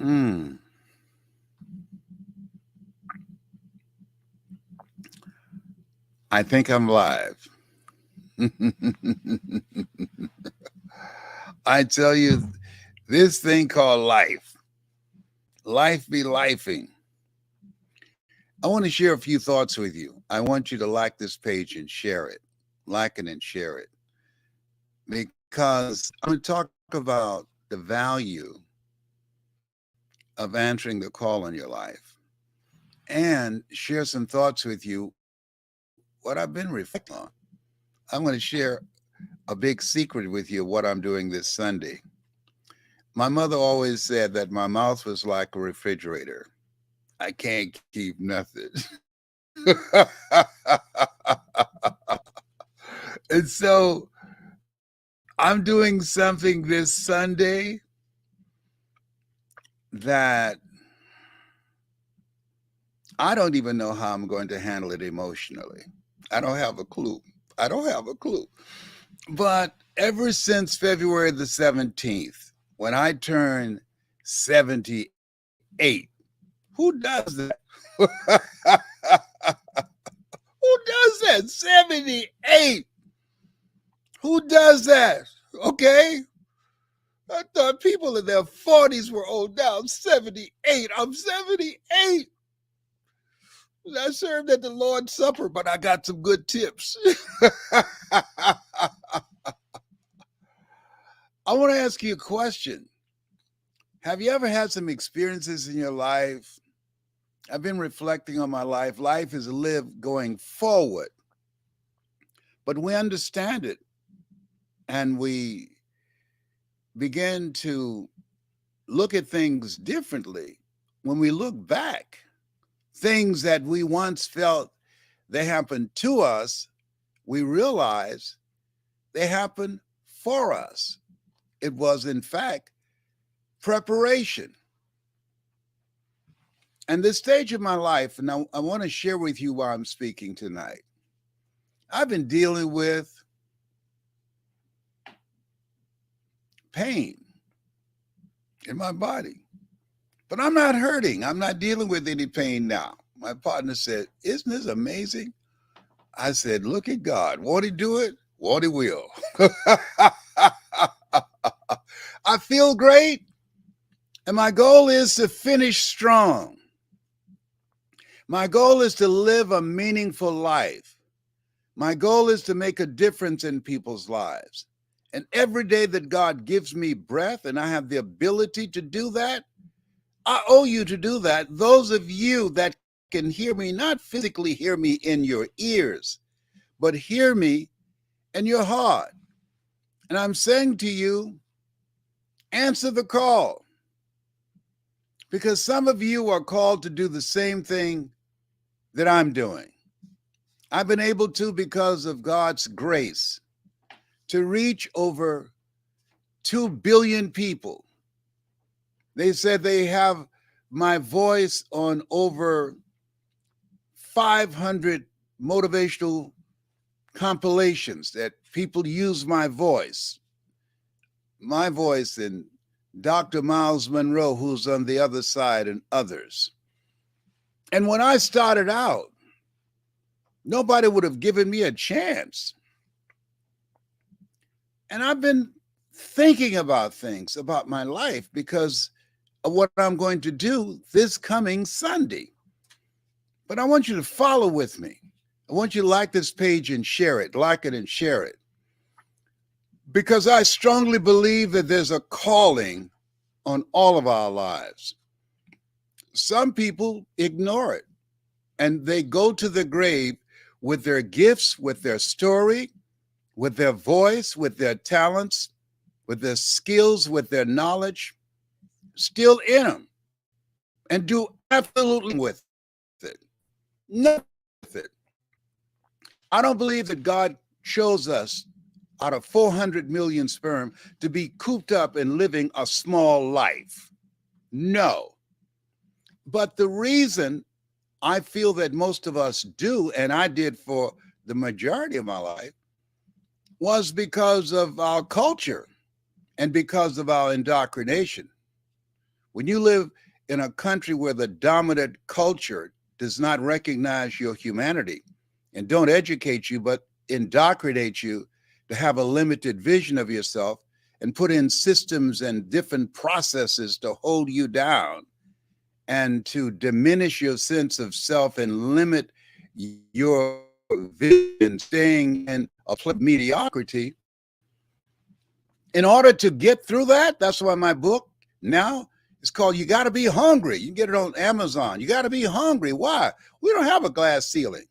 Mm, I think I'm live. I tell you, this thing called life be lifing. I want to share a few thoughts with you. I want you to like this page and share it. Like it and share it. Because I'm going to talk about the value of answering the call in your life and share some thoughts with you, what I've been reflecting on. I'm going to share a big secret with you of what I'm doing this Sunday. My mother always said that my mouth was like a refrigerator. I can't keep nothing. And so I'm doing something this Sunday that I don't even know how I'm going to handle it emotionally. I don't have a clue. I don't have a clue. But ever since February the 17th, when I turned 78, who does that? Who does that? 78. Who does that? Okay. I thought people in their 40s were old now. I'm 78. I'm 78. I served at the Lord's Supper, but I got some good tips. I want to ask you a question. Have you ever had some experiences in your life? I've been reflecting on my life. Life is lived going forward, but we understand it and we begin to look at things differently. When we look back, things that we once felt they happened to us, we realize they happened for us. It was, in fact, preparation. And this stage of my life, and I want to share with you why I'm speaking tonight. I've been dealing with pain in my body, but I'm not hurting. I'm not dealing with any pain now. My partner said, "Isn't this amazing?" I said, "Look at God. Won't he do it? Won't he will?" I feel great, and my goal is to finish strong. My goal is to live a meaningful life. My goal is to make a difference in people's lives. And every day that God gives me breath and I have the ability to do that, I owe you to do that. Those of you that can hear me, not physically hear me in your ears, but hear me in your heart. And I'm saying to you, answer the call. Because some of you are called to do the same thing that I'm doing. I've been able to, because of God's grace, to reach over 2 billion people. They said they have my voice on over 500 motivational compilations that people use my voice and Dr. Miles Monroe, who's on the other side, and others. And when I started out, nobody would have given me a chance. And I've been thinking about things about my life because of what I'm going to do this coming Sunday. But I want you to follow with me. I want you to like this page and share it, like it and share it. Because I strongly believe that there's a calling on all of our lives. Some people ignore it and they go to the grave with their gifts, with their story, with their voice, with their talents, with their skills, with their knowledge, still in them, and do absolutely with it. Nothing with it. I don't believe that God chose us out of 400 million sperm to be cooped up and living a small life. No. But the reason I feel that most of us do, and I did for the majority of my life, was because of our culture and because of our indoctrination. When you live in a country where the dominant culture does not recognize your humanity and don't educate you, but indoctrinate you to have a limited vision of yourself and put in systems and different processes to hold you down and to diminish your sense of self and limit your vision, staying in a place of mediocrity. In order to get through that, that's why my book now is called You Gotta Be Hungry. You can get it on Amazon. You gotta be hungry. Why? We don't have a glass ceiling.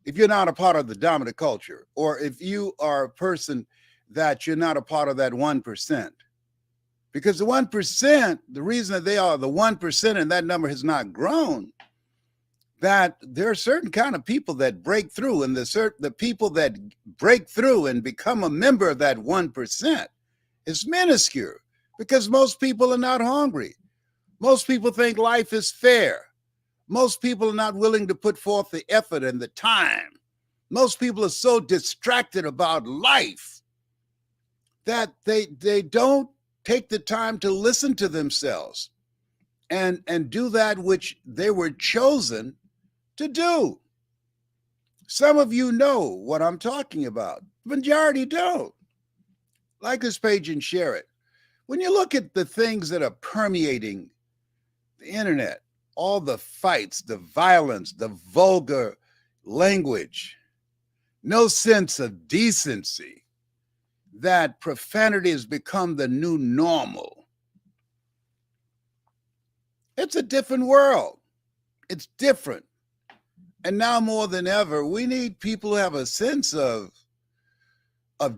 If you're not a part of the dominant culture, or if you are a person that you're not a part of that 1%. Because the 1%, the reason that they are the 1% and that number has not grown, that there are certain kind of people that break through, and the people that break through and become a member of that 1% is minuscule, because most people are not hungry. Most people think life is fair. Most people are not willing to put forth the effort and the time. Most people are so distracted about life that they don't take the time to listen to themselves and do that which they were chosen to do. Some of you know what I'm talking about. The majority don't. Like this page and share it. When you look at the things that are permeating the internet, all the fights, the violence, the vulgar language, no sense of decency, that profanity has become the new normal. It's a different world. It's different. And now more than ever, we need people who have a sense of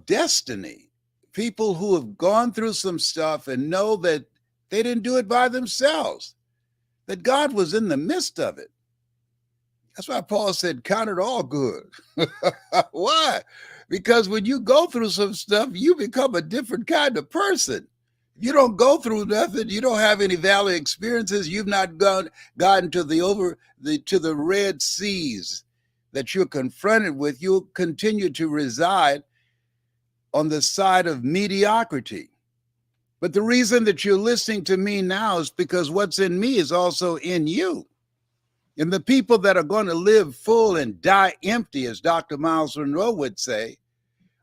destiny, people who have gone through some stuff and know that they didn't do it by themselves, that God was in the midst of it. That's why Paul said, count it all good. Why? Because when you go through some stuff, you become a different kind of person. You don't go through nothing. You don't have any valley experiences. You've not gotten to the Red Seas that you're confronted with. You'll continue to reside on the side of mediocrity. But the reason that you're listening to me now is because what's in me is also in you. And the people that are going to live full and die empty, as Dr. Miles Monroe would say,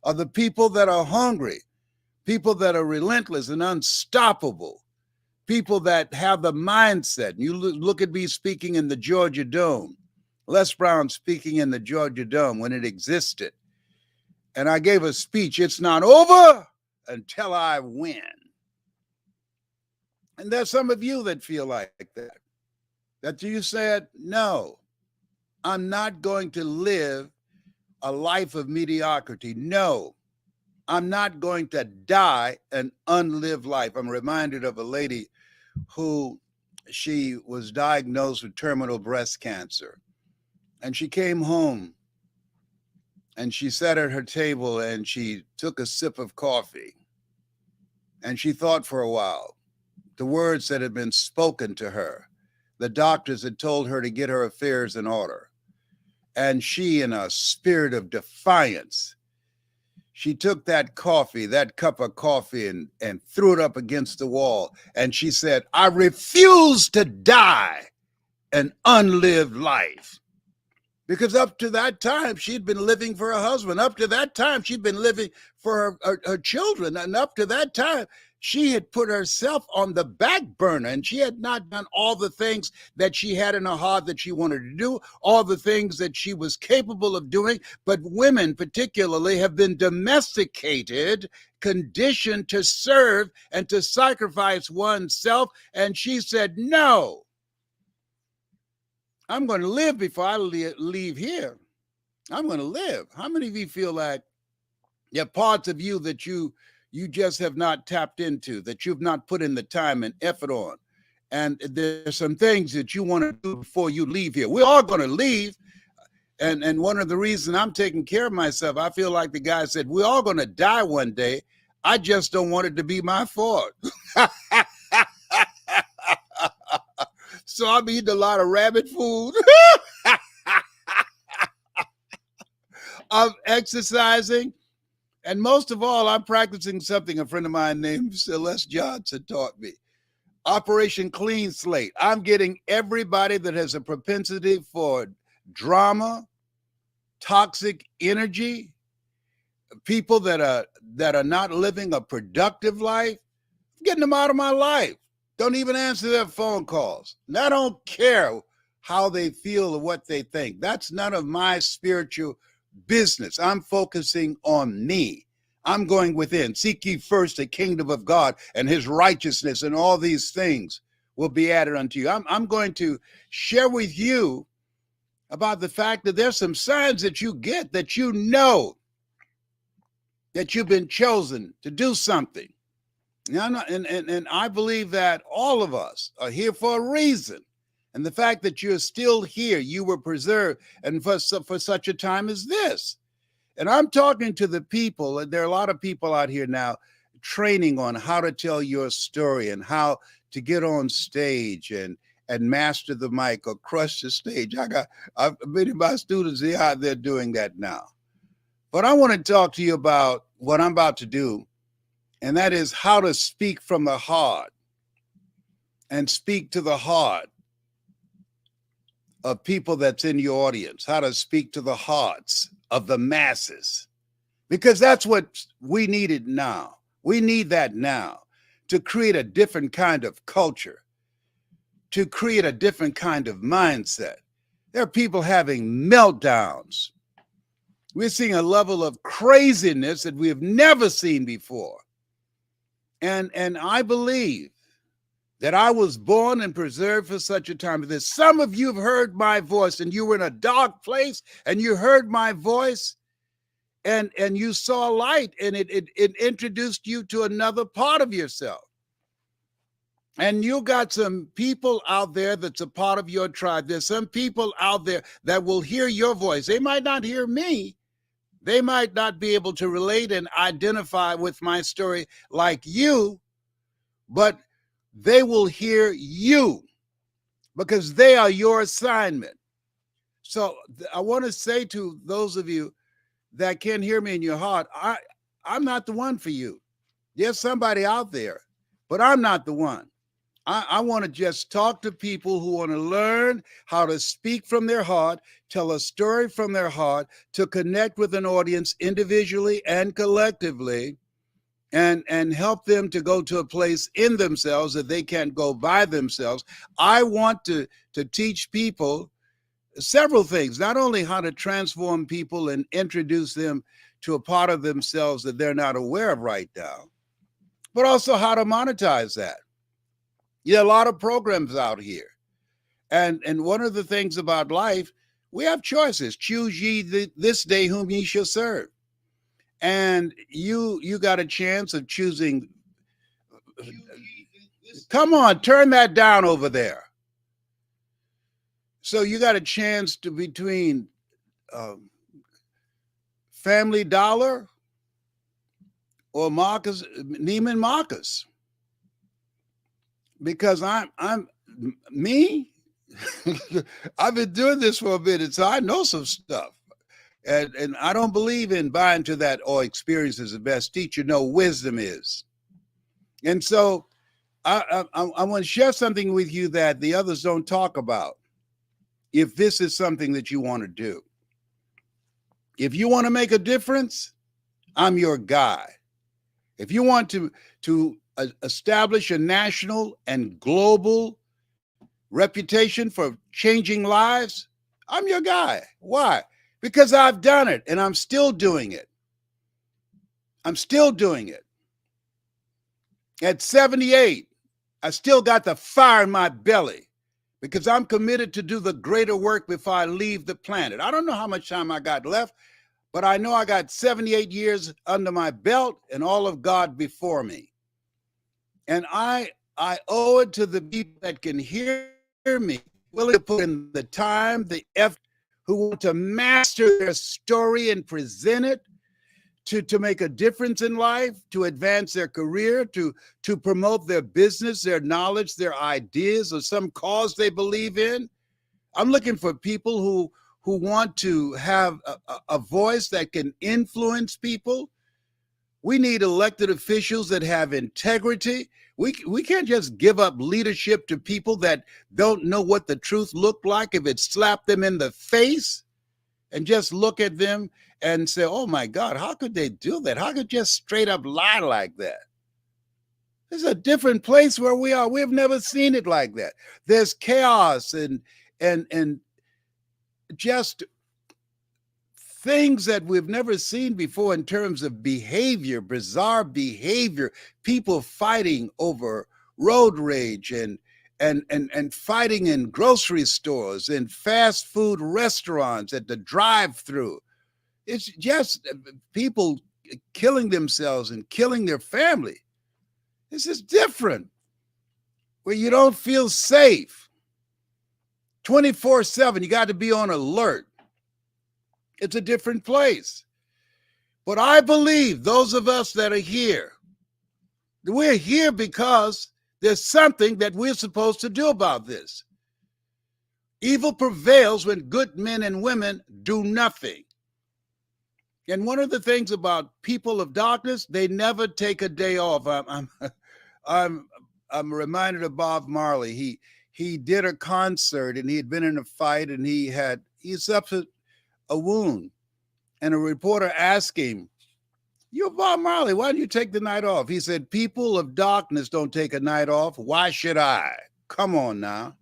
are the people that are hungry, people that are relentless and unstoppable, people that have the mindset. You look at me speaking in the Georgia Dome, Les Brown speaking in the Georgia Dome when it existed. And I gave a speech, it's not over until I win. And there's some of you that feel like that you said, no, I'm not going to live a life of mediocrity. No, I'm not going to die an unlived life. I'm reminded of a lady who she was diagnosed with terminal breast cancer. And she came home and she sat at her table and she took a sip of coffee. And she thought for a while. The words that had been spoken to her, the doctors had told her to get her affairs in order. And she, in a spirit of defiance, she took that cup of coffee, and threw it up against the wall. And she said, I refuse to die an unlived life. Because up to that time, she'd been living for her husband. Up to that time, she'd been living for her children. And up to that time, she had put herself on the back burner, and she had not done all the things that she had in her heart that she wanted to do, all the things that she was capable of doing. But women particularly have been domesticated, conditioned to serve and to sacrifice oneself. And she said, no, I'm going to live before I leave here. I'm going to live. How many of you feel like there are parts of you that you just have not tapped into, that you've not put in the time and effort on? And there's some things that you want to do before you leave here. We're all going to leave. And one of the reasons I'm taking care of myself, I feel like the guy said, we're all going to die one day. I just don't want it to be my fault. So I'm eating a lot of rabbit food. I'm exercising. And most of all, I'm practicing something a friend of mine named Celeste Johnson taught me. Operation Clean Slate. I'm getting everybody that has a propensity for drama, toxic energy, people that are not living a productive life, getting them out of my life. Don't even answer their phone calls. And I don't care how they feel or what they think. That's none of my spiritual business. I'm focusing on me. I'm going within. Seek ye first the kingdom of God and his righteousness, and all these things will be added unto you. I'm going to share with you about the fact that there's some signs that you get that you know that you've been chosen to do something. And I believe that all of us are here for a reason. And the fact that you're still here, you were preserved, and for such a time as this. And I'm talking to the people, and there are a lot of people out here now training on how to tell your story and how to get on stage and master the mic or crush the stage. Many of my students are out there doing that now. But I want to talk to you about what I'm about to do, and that is how to speak from the heart and speak to the heart of people that's in your audience, how to speak to the hearts of the masses, because that's what we needed now. We need that now to create a different kind of culture, to create a different kind of mindset. There are people having meltdowns. We're seeing a level of craziness that we have never seen before. And I believe that I was born and preserved for such a time as this. Some of you have heard my voice, and you were in a dark place and you heard my voice and you saw light, and it introduced you to another part of yourself. And you got some people out there that's a part of your tribe. There's some people out there that will hear your voice. They might not hear me. They might not be able to relate and identify with my story like you, but they will hear you because they are your assignment. So I want to say to those of you that can't hear me in your heart, I'm not the one for you. There's somebody out there, but I'm not the one. I want to just talk to people who want to learn how to speak from their heart, tell a story from their heart, to connect with an audience individually and collectively, and help them to go to a place in themselves that they can't go by themselves. I want to teach people several things, not only how to transform people and introduce them to a part of themselves that they're not aware of right now, but also how to monetize that. Yeah, a lot of programs out here. And one of the things about life, we have choices. Choose ye this day whom ye shall serve. And you got a chance of choosing. Come on, turn that down over there. So you got a chance to between Family Dollar or Neiman Marcus. Because I'm me. I've been doing this for a minute, so I know some stuff. And I don't believe in buying to that, or experience is the best teacher. No, wisdom is. And so I want to share something with you that the others don't talk about. If this is something that you want to do, if you want to make a difference, I'm your guy. If you want to establish a national and global reputation for changing lives, I'm your guy. Why? Because I've done it, and I'm still doing it. I'm still doing it. At 78, I still got the fire in my belly because I'm committed to do the greater work before I leave the planet. I don't know how much time I got left, but I know I got 78 years under my belt and all of God before me. And I owe it to the people that can hear me, willing to put in the time, the effort, who want to master their story and present it, to make a difference in life, to advance their career, to promote their business, their knowledge, their ideas, or some cause they believe in. I'm looking for people who want to have a voice that can influence people. We need elected officials that have integrity. We can't just give up leadership to people that don't know what the truth looked like if it slapped them in the face, and just look at them and say, oh my God, how could they do that? How could just straight up lie like that? It's a different place where we are. We've never seen it like that. There's chaos and just things that we've never seen before in terms of behavior, bizarre behavior, people fighting over road rage and fighting in grocery stores and fast food restaurants at the drive-through. It's just people killing themselves and killing their family. This is different, where you don't feel safe. 24/7, you got to be on alert. It's a different place. But I believe those of us that are here, we're here because there's something that we're supposed to do about this. Evil prevails when good men and women do nothing. And one of the things about people of darkness, they never take a day off. I'm reminded of Bob Marley. He did a concert and he had been in a fight and he suffered a wound. And a reporter asked him, "You're Bob Marley, why don't you take the night off?" He said, "People of darkness don't take a night off. Why should I?" Come on now.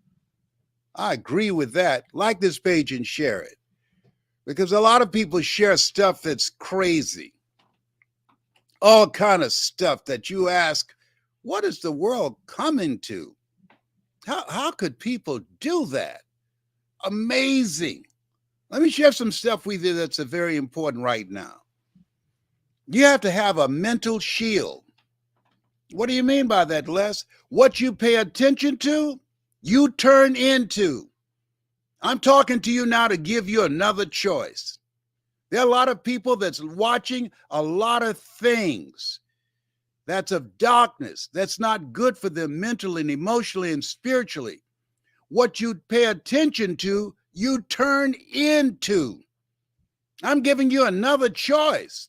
I agree with that. Like this page and share it. Because a lot of people share stuff that's crazy. All kind of stuff that you ask, what is the world coming to? How could people do that? Amazing. Let me share some stuff with you that's very important right now. You have to have a mental shield. What do you mean by that, Les? What you pay attention to, you turn into. I'm talking to you now to give you another choice. There are a lot of people that's watching a lot of things that's of darkness, that's not good for them mentally and emotionally and spiritually. What you pay attention to, you turn into. I'm giving you another choice.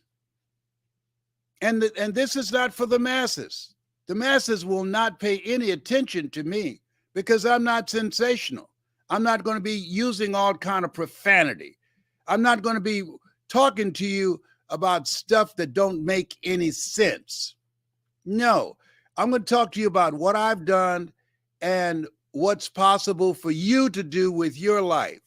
And this is not for the masses. The masses will not pay any attention to me because I'm not sensational. I'm not going to be using all kind of profanity. I'm not going to be talking to you about stuff that don't make any sense. No, I'm going to talk to you about what I've done and what's possible for you to do with your life.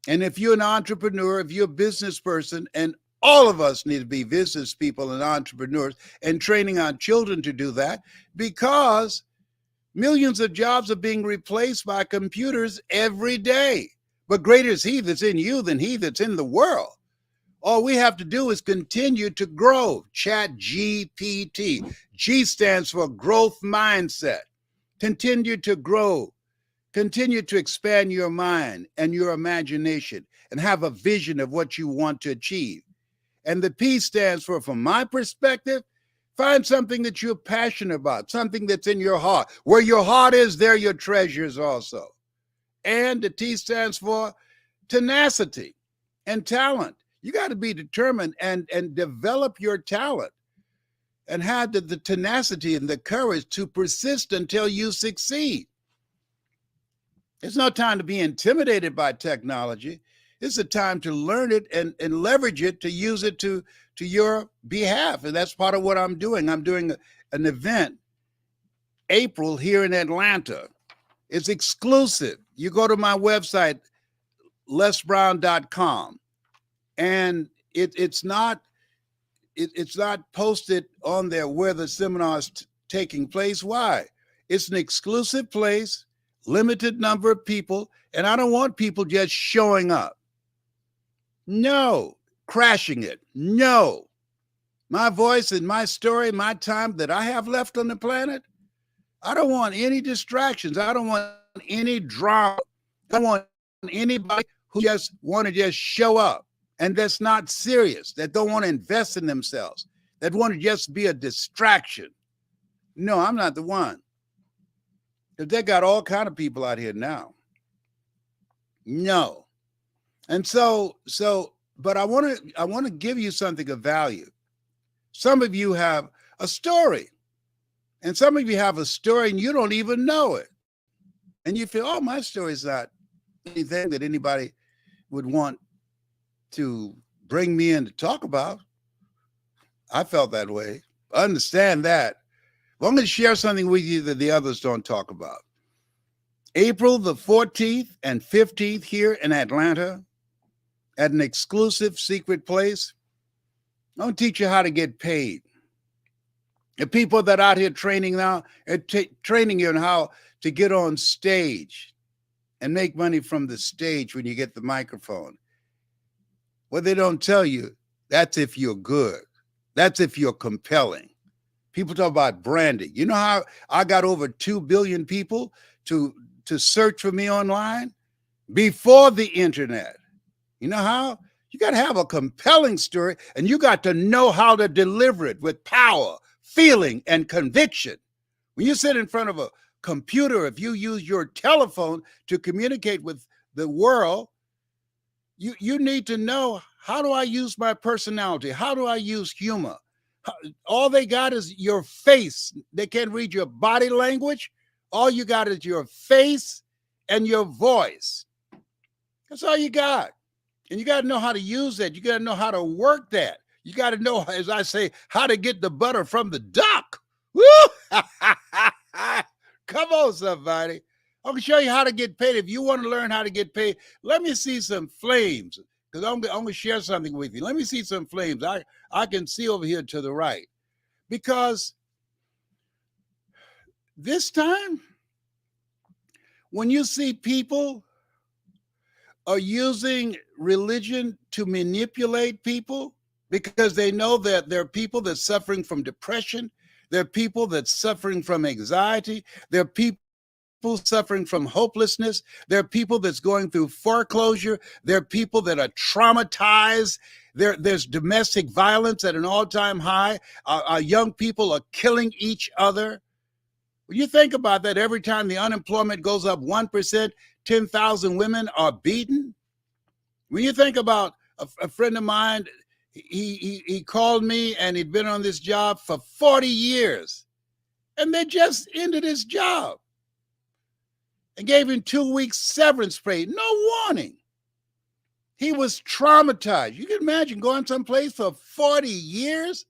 And if you're an entrepreneur, if you're a business person, and all of us need to be business people and entrepreneurs and training our children to do that, because millions of jobs are being replaced by computers every day. But greater is he that's in you than he that's in the world. All we have to do is continue to grow. Chat GPT. G stands for growth mindset. Continue to grow. Continue to expand your mind and your imagination and have a vision of what you want to achieve. And the P stands for, from my perspective, find something that you're passionate about, something that's in your heart. Where your heart is, there your treasure is also. And the T stands for tenacity and talent. You got to be determined and develop your talent and have the tenacity and the courage to persist until you succeed. It's not time to be intimidated by technology. It's a time to learn it and leverage it to use it to your behalf. And that's part of what I'm doing. I'm doing an event April here in Atlanta. It's exclusive. You go to my website, lesbrown.com, and it's not posted on there where the seminar's taking place. Why? It's an exclusive place, limited number of people, and I don't want people just showing up. No. Crashing it. No. My voice and my story, my time that I have left on the planet, I don't want any distractions. I don't want any drama. I don't want anybody who just want to just show up and that's not serious, that don't want to invest in themselves, that want to just be a distraction. No, I'm not the one. Because they got all kind of people out here now. No. And but I want to give you something of value. Some of you have a story, And some of you have a story and you don't even know it. And you feel, oh, my story is not anything that anybody would want to bring me in to talk about. I felt that way. I understand that. Well, I'm going to share something with you that the others don't talk about. April the 14th and 15th here in Atlanta at an exclusive secret place. I'm going to teach you how to get paid. The people that are out here training now are training you on how to get on stage and make money from the stage when you get the microphone. What they don't tell you, that's if you're good. That's if you're compelling. People talk about branding. You know how I got over 2 billion people to search for me online before the internet? You know how? You got to have a compelling story, and you got to know how to deliver it with power, feeling, and conviction. When you sit in front of a computer, if you use your telephone to communicate with the world, you need to know, how do I use my personality? How do I use humor? All they got is your face. They can't read your body language. All you got is your face and your voice. That's all you got. And you got to know how to use that. You got to know how to work that. You got to know, as I say, how to get the butter from the duck. Woo! Come on, somebody. I'm going to show you how to get paid. If you want to learn how to get paid, let me see some flames, because I'm going to share something with you. Let me see some flames. I can see over here to the right. Because this time, when you see people are using religion to manipulate people, because they know that there are people that's suffering from depression, there are people that's suffering from anxiety, there are people suffering from hopelessness, there are people that's going through foreclosure, there are people that are traumatized, there's domestic violence at an all-time high, our young people are killing each other. When you think about that, every time the unemployment goes up 1%, 10,000 women are beaten. When you think about a friend of mine, he called me, and he'd been on this job for 40 years, and they just ended his job and gave him 2 weeks severance pay, no warning. He was traumatized. You can imagine going someplace for 40 years,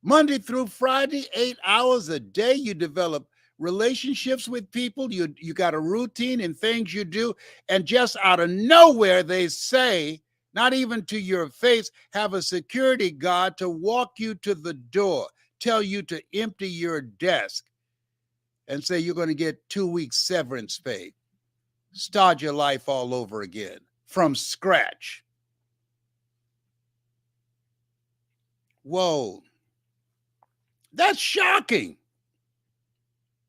Monday through Friday, 8 hours a day. You develop relationships with people. You got a routine and things you do. And just out of nowhere, they say, not even to your face, have a security guard to walk you to the door, tell you to empty your desk, and say you're going to get 2 weeks severance pay. Start your life all over again from scratch. Whoa. That's shocking.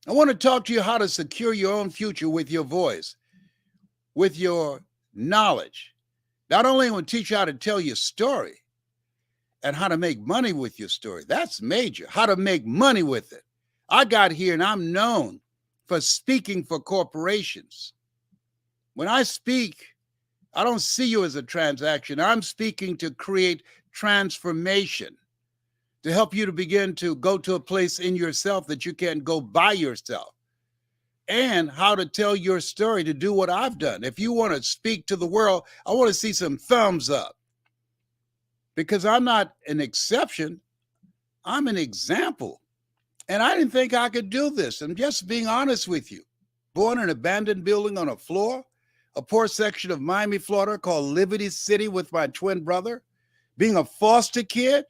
I want to talk to you how to secure your own future with your voice, with your knowledge. Not only want to teach you how to tell your story and how to make money with your story. That's major. How to make money with it. I got here and I'm known for speaking for corporations. When I speak, I don't see you as a transaction. I'm speaking to create transformation, to help you to begin to go to a place in yourself that you can't go by yourself, and how to tell your story to do what I've done. If you want to speak to the world, I want to see some thumbs up, because I'm not an exception. I'm an example. And I didn't think I could do this. I'm just being honest with you. Born in an abandoned building on a floor, a poor section of Miami, Florida, called Liberty City, with my twin brother. Being a foster kid,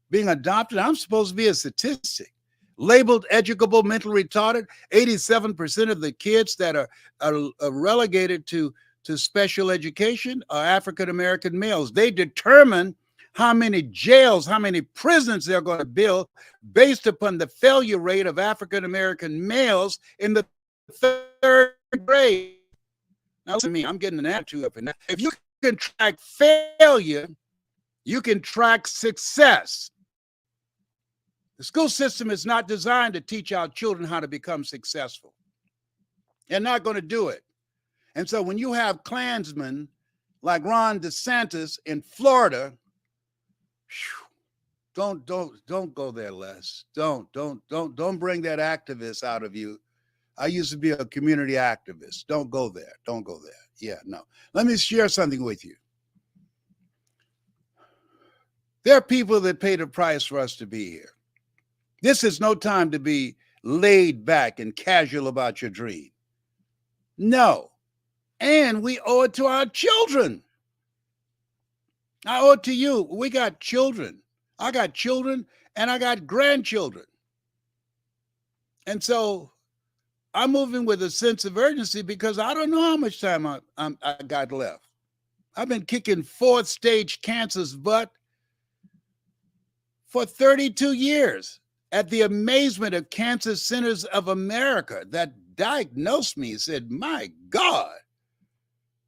being adopted, I'm supposed to be a statistic. Labeled educable, mentally retarded. 87% of the kids that are relegated to special education are African-American males. They determine how many jails, how many prisons they're going to build based upon the failure rate of African-American males in the third grade. Now, listen to me, I'm getting an attitude up in that. If you can track failure, you can track success. The school system is not designed to teach our children how to become successful. They're not going to do it. And so when you have Klansmen like Ron DeSantis in Florida, Don't go there, Les. Don't bring that activist out of you. I used to be a community activist. Don't go there. Don't go there. Yeah, no. Let me share something with you. There are people that paid a price for us to be here. This is no time to be laid back and casual about your dream. No. And we owe it to our children. I owe it to you. We got children. I got children and I got grandchildren. And so I'm moving with a sense of urgency because I don't know how much time I got left. I've been kicking fourth stage cancer's butt for 32 years at the amazement of Cancer Centers of America that diagnosed me and said, my God,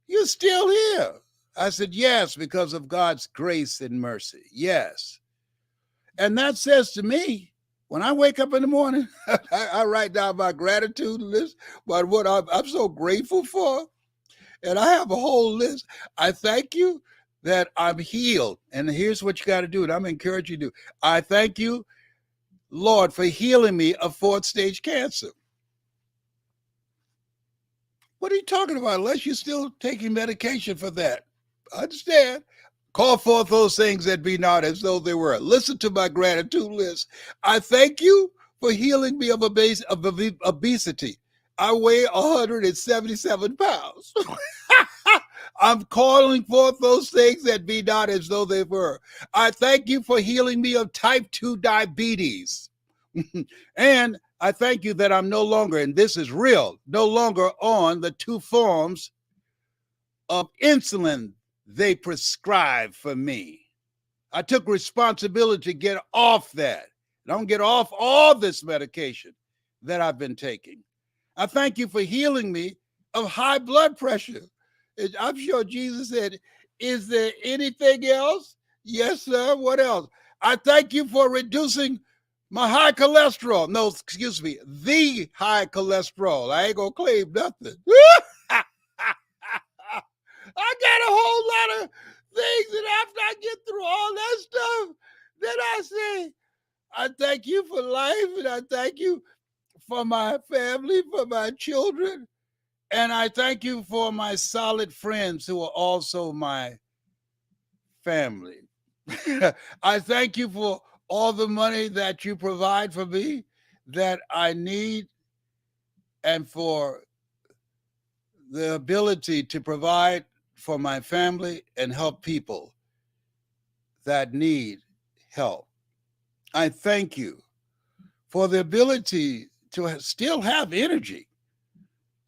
you're still here. I said, yes, because of God's grace and mercy. Yes. And that says to me, when I wake up in the morning, I write down my gratitude list, but what I'm so grateful for. And I have a whole list. I thank you that I'm healed. And here's what you got to do. And I'm encouraging you to do. I thank you, Lord, for healing me of fourth stage cancer. What are you talking about? Unless you're still taking medication for that. I understand. Call forth those things that be not as though they were. Listen to my gratitude list. I thank you for healing me of obesity. I weigh 177 pounds. I'm calling forth those things that be not as though they were. I thank you for healing me of type 2 diabetes. And I thank you that I'm no longer, and this is real, no longer on the 2 forms of insulin they prescribe for me. I took responsibility to get off that. I don't get off all this medication that I've been taking. I thank you for healing me of high blood pressure. I'm sure Jesus said, is there anything else? Yes, sir. What else? I thank you for reducing my high cholesterol. No, excuse me, the high cholesterol. I ain't gonna claim nothing. I got a whole lot of things, and after I get through all that stuff, then I say, I thank you for life, and I thank you for my family, for my children, and I thank you for my solid friends who are also my family. I thank you for all the money that you provide for me that I need, and for the ability to provide for my family and help people that need help. I thank you for the ability to still have energy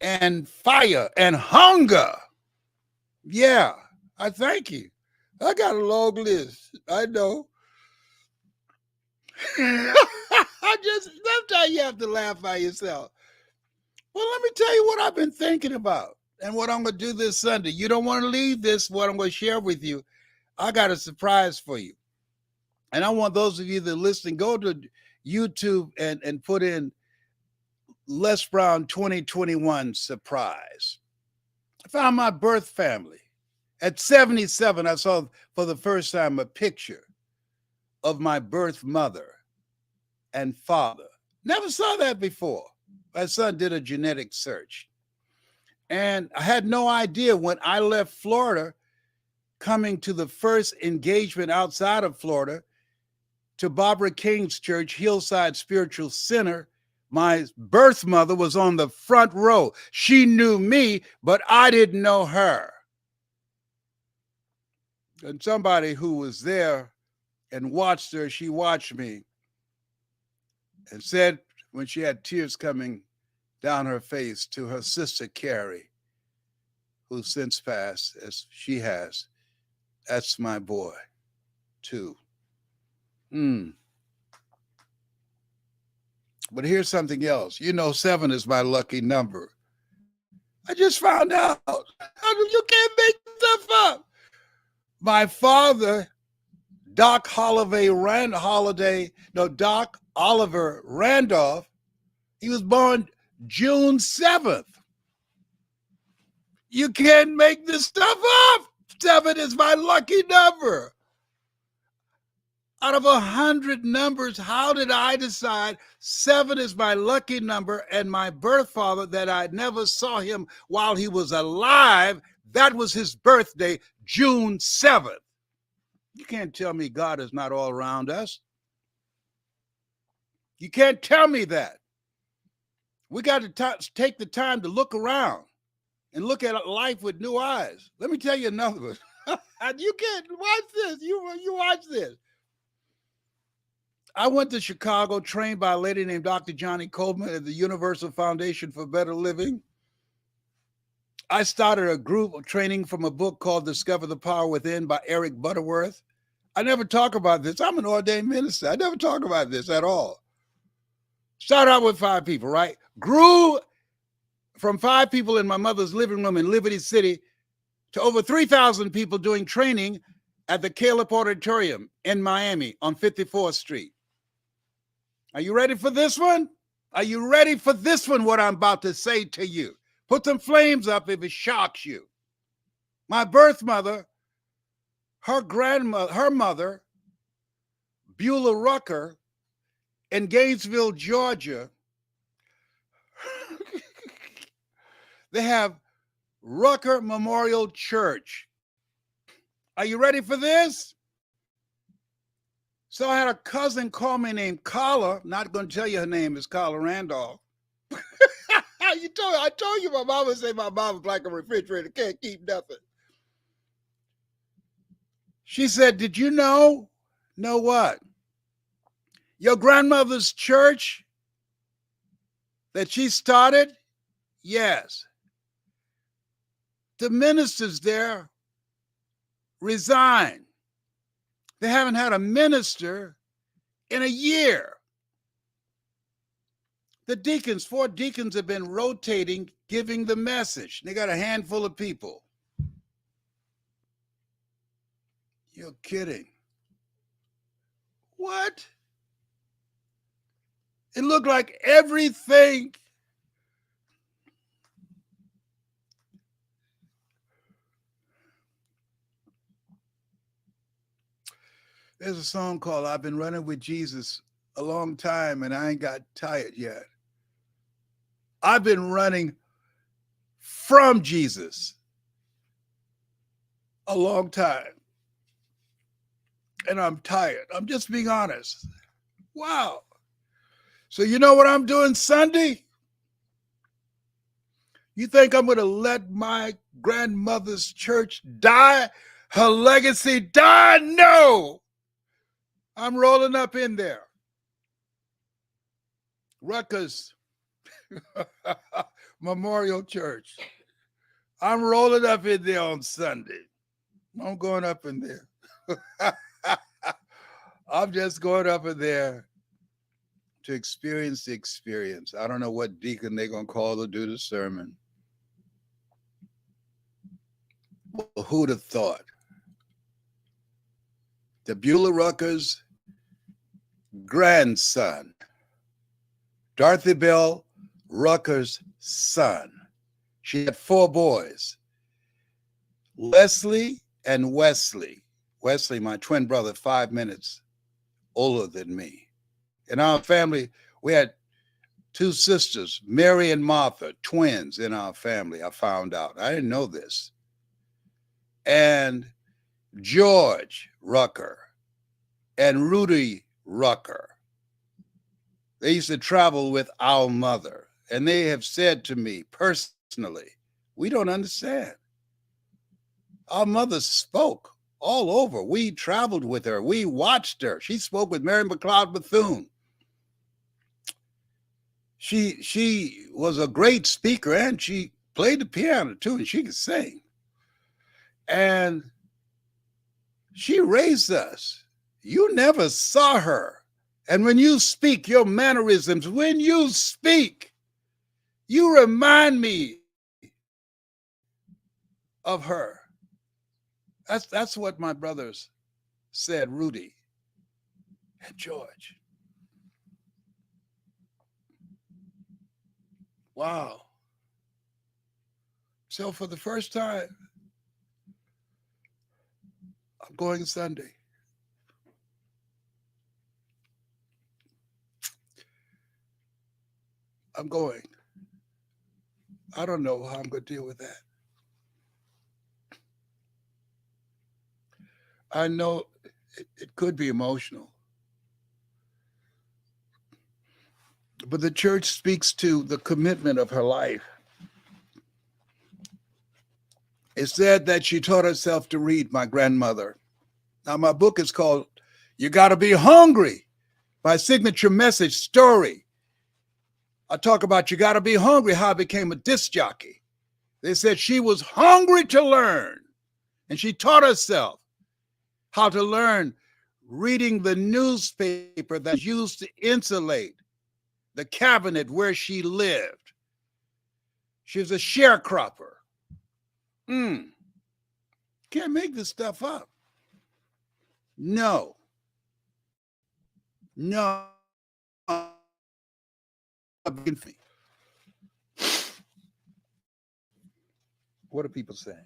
and fire and hunger. Yeah, I thank you. I got a long list. I know. Sometimes you have to laugh by yourself. Well, let me tell you what I've been thinking about and what I'm going to do this Sunday. You don't want to leave this, what I'm going to share with you. I got a surprise for you. And I want those of you that listen, go to YouTube and put in Les Brown 2021 surprise. I found my birth family. At 77, I saw for the first time a picture of my birth mother and father. Never saw that before. My son did a genetic search. And I had no idea when I left Florida, coming to the first engagement outside of Florida, to Barbara King's church, Hillside Spiritual Center, my birth mother was on the front row. She knew me, but I didn't know her. And somebody who was there and watched her, she watched me and said, when she had tears coming down her face, to her sister Carrie, who since passed, as she has, that's my boy, too. But here's something else. You know, 7 is my lucky number. I just found out. You can't make stuff up. My father, Doc Oliver Randolph, he was born June 7th. You can't make this stuff up. 7 is my lucky number. Out of 100 numbers, how did I decide 7 is my lucky number and my birth father that I never saw him while he was alive? That was his birthday, June 7th. You can't tell me God is not all around us. You can't tell me that. We got to take the time to look around and look at life with new eyes. Let me tell you another one. You can't watch this. You watch this. I went to Chicago, trained by a lady named Dr. Johnny Coleman at the Universal Foundation for Better Living. I started a group of training from a book called Discover the Power Within by Eric Butterworth. I never talk about this. I'm an ordained minister. I never talk about this at all. Started out with 5 people, right? Grew from 5 people in my mother's living room in Liberty City to over 3,000 people doing training at the Caleb Auditorium in Miami on 54th Street. Are you ready for this one? Are you ready for this one, what I'm about to say to you? Put some flames up if it shocks you. My birth mother, her mother, Beulah Rucker, in Gainesville, Georgia, they have Rucker Memorial Church. Are you ready for this? So I had a cousin call me named Carla. Not going to tell you her name is Carla Randolph. I told you my mama said my mom was like a refrigerator, can't keep nothing. She said, did you know what? Your grandmother's church that she started? Yes. The ministers there resigned. They haven't had a minister in a year. The deacons, 4 deacons have been rotating, giving the message. They got a handful of people. You're kidding. What? It looked like everything. There's a song called I've Been Running with Jesus a long time and I ain't got tired yet. I've been running from Jesus a long time and I'm tired. I'm just being honest. Wow. So you know what I'm doing Sunday? You think I'm going to let my grandmother's church die? Her legacy die? No. I'm rolling up in there. Rutgers Memorial Church. I'm rolling up in there on Sunday. I'm going up in there. I'm just going up in there to experience the experience. I don't know what deacon they're going to call to do the sermon. Well, who'd have thought? The Beulah Rucker's grandson, Dorothy Bell Rucker's son. She had 4 boys, Leslie and Wesley. Wesley, my twin brother, 5 minutes older than me. In our family, we had 2 sisters, Mary and Martha, twins in our family. I found out. I didn't know this. And George Rucker and Rudy Rucker. They used to travel with our mother, and they have said to me personally, we don't understand. Our mother spoke all over. We traveled with her. We watched her. She spoke with Mary McLeod Bethune. She was a great speaker, and she played the piano too, and she could sing. And she raised us. You never saw her. And when you speak, your mannerisms, when you speak, you remind me of her. That's what my brothers said, Rudy and George. Wow. So for the first time, I'm going Sunday. I'm going, I don't know how I'm going to deal with that. I know it could be emotional, but the church speaks to the commitment of her life. It said that she taught herself to read, my grandmother. Now, my book is called You Gotta Be Hungry, my signature message story. I talk about you gotta be hungry, how I became a disc jockey. They said she was hungry to learn, and she taught herself how to learn reading the newspaper that was used to insulate the cabinet where she lived. She was a sharecropper. Can't make this stuff up. No, no. What are people saying?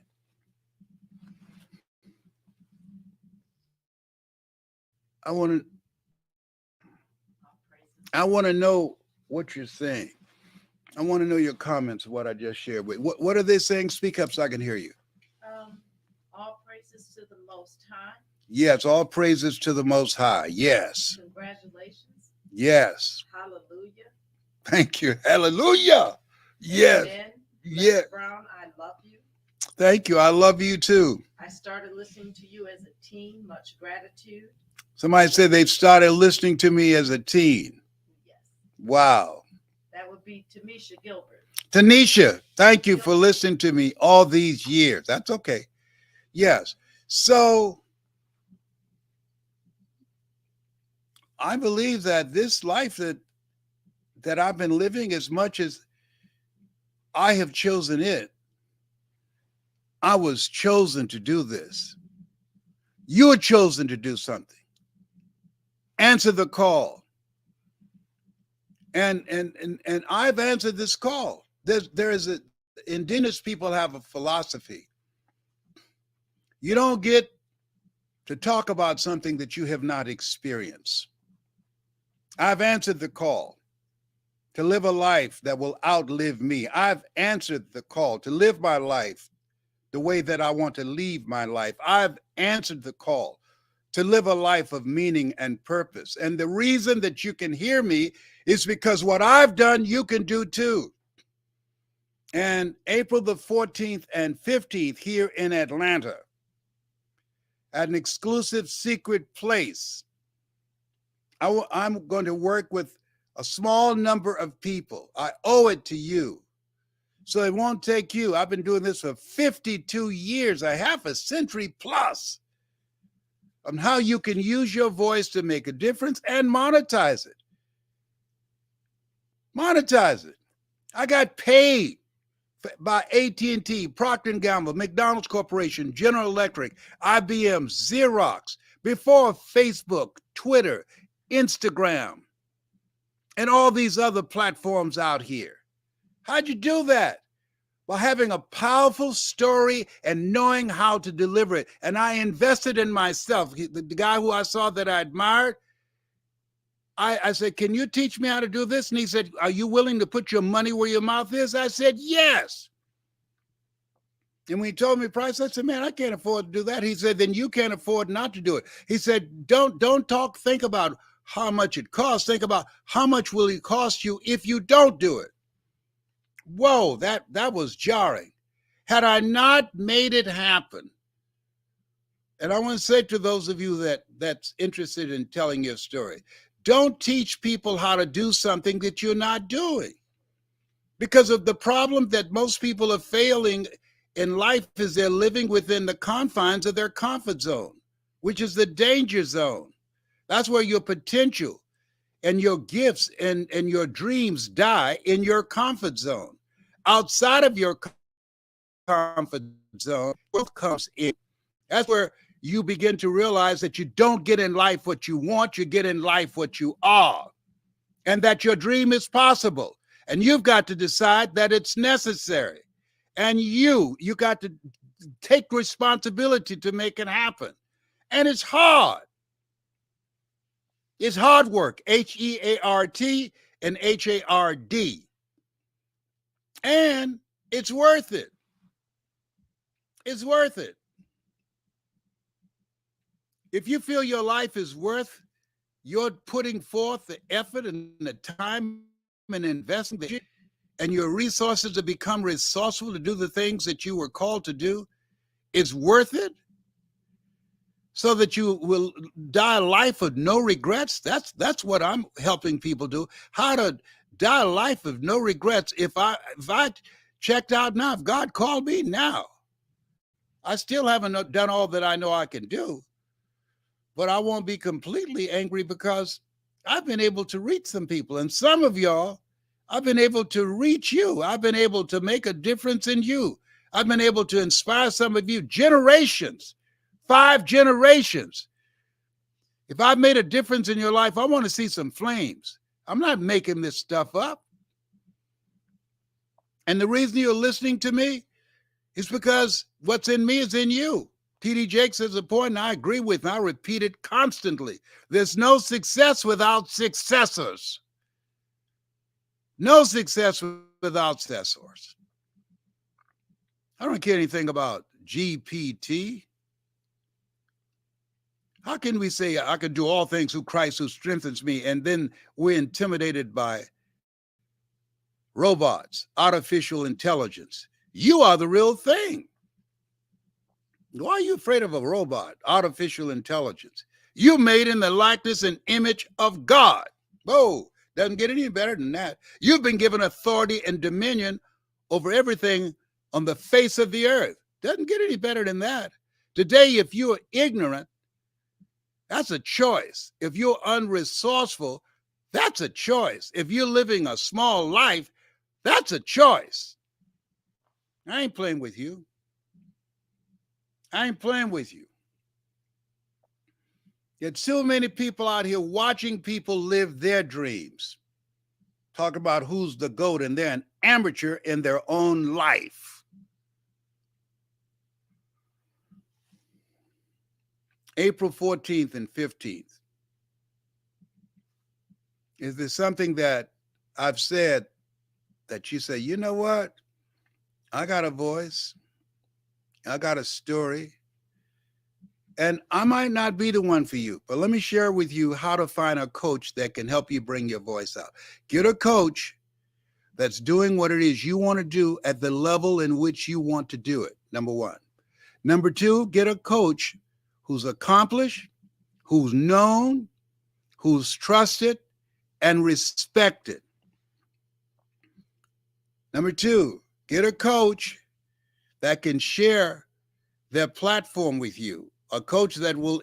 I want to. I want to know what you're saying. I want to know your comments. What I just shared with. What are they saying? Speak up so I can hear you. All praises to the Most High. Yes, all praises to the Most High. Yes. Congratulations. Yes. Hallelujah. Thank you. Hallelujah. Yes. Amen. Yes. Brown, I love you. Thank you. I love you too. I started listening to you as a teen. Much gratitude. Somebody said they've started listening to me as a teen. Yes. Wow. That would be Tamisha Gilbert. Tanisha, thank you for listening to me all these years. That's okay. Yes. So I believe that this life that I've been living, as much as I have chosen it, I was chosen to do this. You were chosen to do something. Answer the call. And I've answered this call. There is a indigenous people have a philosophy. You don't get to talk about something that you have not experienced. I've answered the call to live a life that will outlive me. I've answered the call to live my life the way that I want to leave my life. I've answered the call to live a life of meaning and purpose. And the reason that you can hear me is because what I've done, you can do too. And April the 14th and 15th here in Atlanta, at an exclusive secret place, I'm going to work with a small number of people. I owe it to you. So it won't take you. I've been doing this for 52 years, a half a century plus, on how you can use your voice to make a difference and monetize it. Monetize it. I got paid by AT&T, Procter & Gamble, McDonald's Corporation, General Electric, IBM, Xerox, before Facebook, Twitter, Instagram, and all these other platforms out here. How'd you do that? By having a powerful story and knowing how to deliver it. And I invested in myself. The guy who I saw that I admired, I said, can you teach me how to do this? And he said, are you willing to put your money where your mouth is? I said, yes. And when he told me the price, I said, man, I can't afford to do that. He said, then you can't afford not to do it. He said, don't think about how much it costs. Think about how much will it cost you if you don't do it. Whoa, that was jarring. Had I not made it happen, and I want to say to those of you that's interested in telling your story, don't teach people how to do something that you're not doing. Because of the problem that most people are failing in life is they're living within the confines of their comfort zone, which is the danger zone. That's where your potential and your gifts and your dreams die, in your comfort zone. Outside of your comfort zone, growth comes in. That's where you begin to realize that you don't get in life what you want, you get in life what you are, and that your dream is possible. And you've got to decide that it's necessary. And you got to take responsibility to make it happen. And it's hard. It's hard work, HEART and HARD. And it's worth it. It's worth it. If you feel your life is worth your putting forth the effort and the time and investing and your resources to become resourceful to do the things that you were called to do, it's worth it so that you will die a life of no regrets. That's what I'm helping people do. How to die a life of no regrets. If I checked out now, if God called me now, I still haven't done all that I know I can do, but I won't be completely angry because I've been able to reach some people. And some of y'all, I've been able to reach you. I've been able to make a difference in you. I've been able to inspire some of you, generations, 5 generations. If I've made a difference in your life, I want to see some flames. I'm not making this stuff up. And the reason you're listening to me is because what's in me is in you. T.D. Jakes has a point, and I agree with, and I repeat it constantly. There's no success without successors. No success without successors. I don't care anything about GPT. How can we say I can do all things through Christ who strengthens me, and then we're intimidated by robots, artificial intelligence? You are the real thing. Why are you afraid of a robot, artificial intelligence? You made in the likeness and image of God. Whoa, doesn't get any better than that. You've been given authority and dominion over everything on the face of the earth. Doesn't get any better than that. Today, if you're ignorant, that's a choice. If you're unresourceful, that's a choice. If you're living a small life, that's a choice. I ain't playing with you. I ain't playing with you. There's so many people out here watching people live their dreams. Talk about who's the GOAT, and they're an amateur in their own life. April 14th and 15th. Is there something that I've said that you say, you know what? I got a voice. I got a story. And I might not be the one for you, but let me share with you how to find a coach that can help you bring your voice out. Get a coach that's doing what it is you want to do at the level in which you want to do it, number one. Number two, get a coach who's accomplished, who's known, who's trusted, and respected. Number two, get a coach that can share their platform with you, a coach that will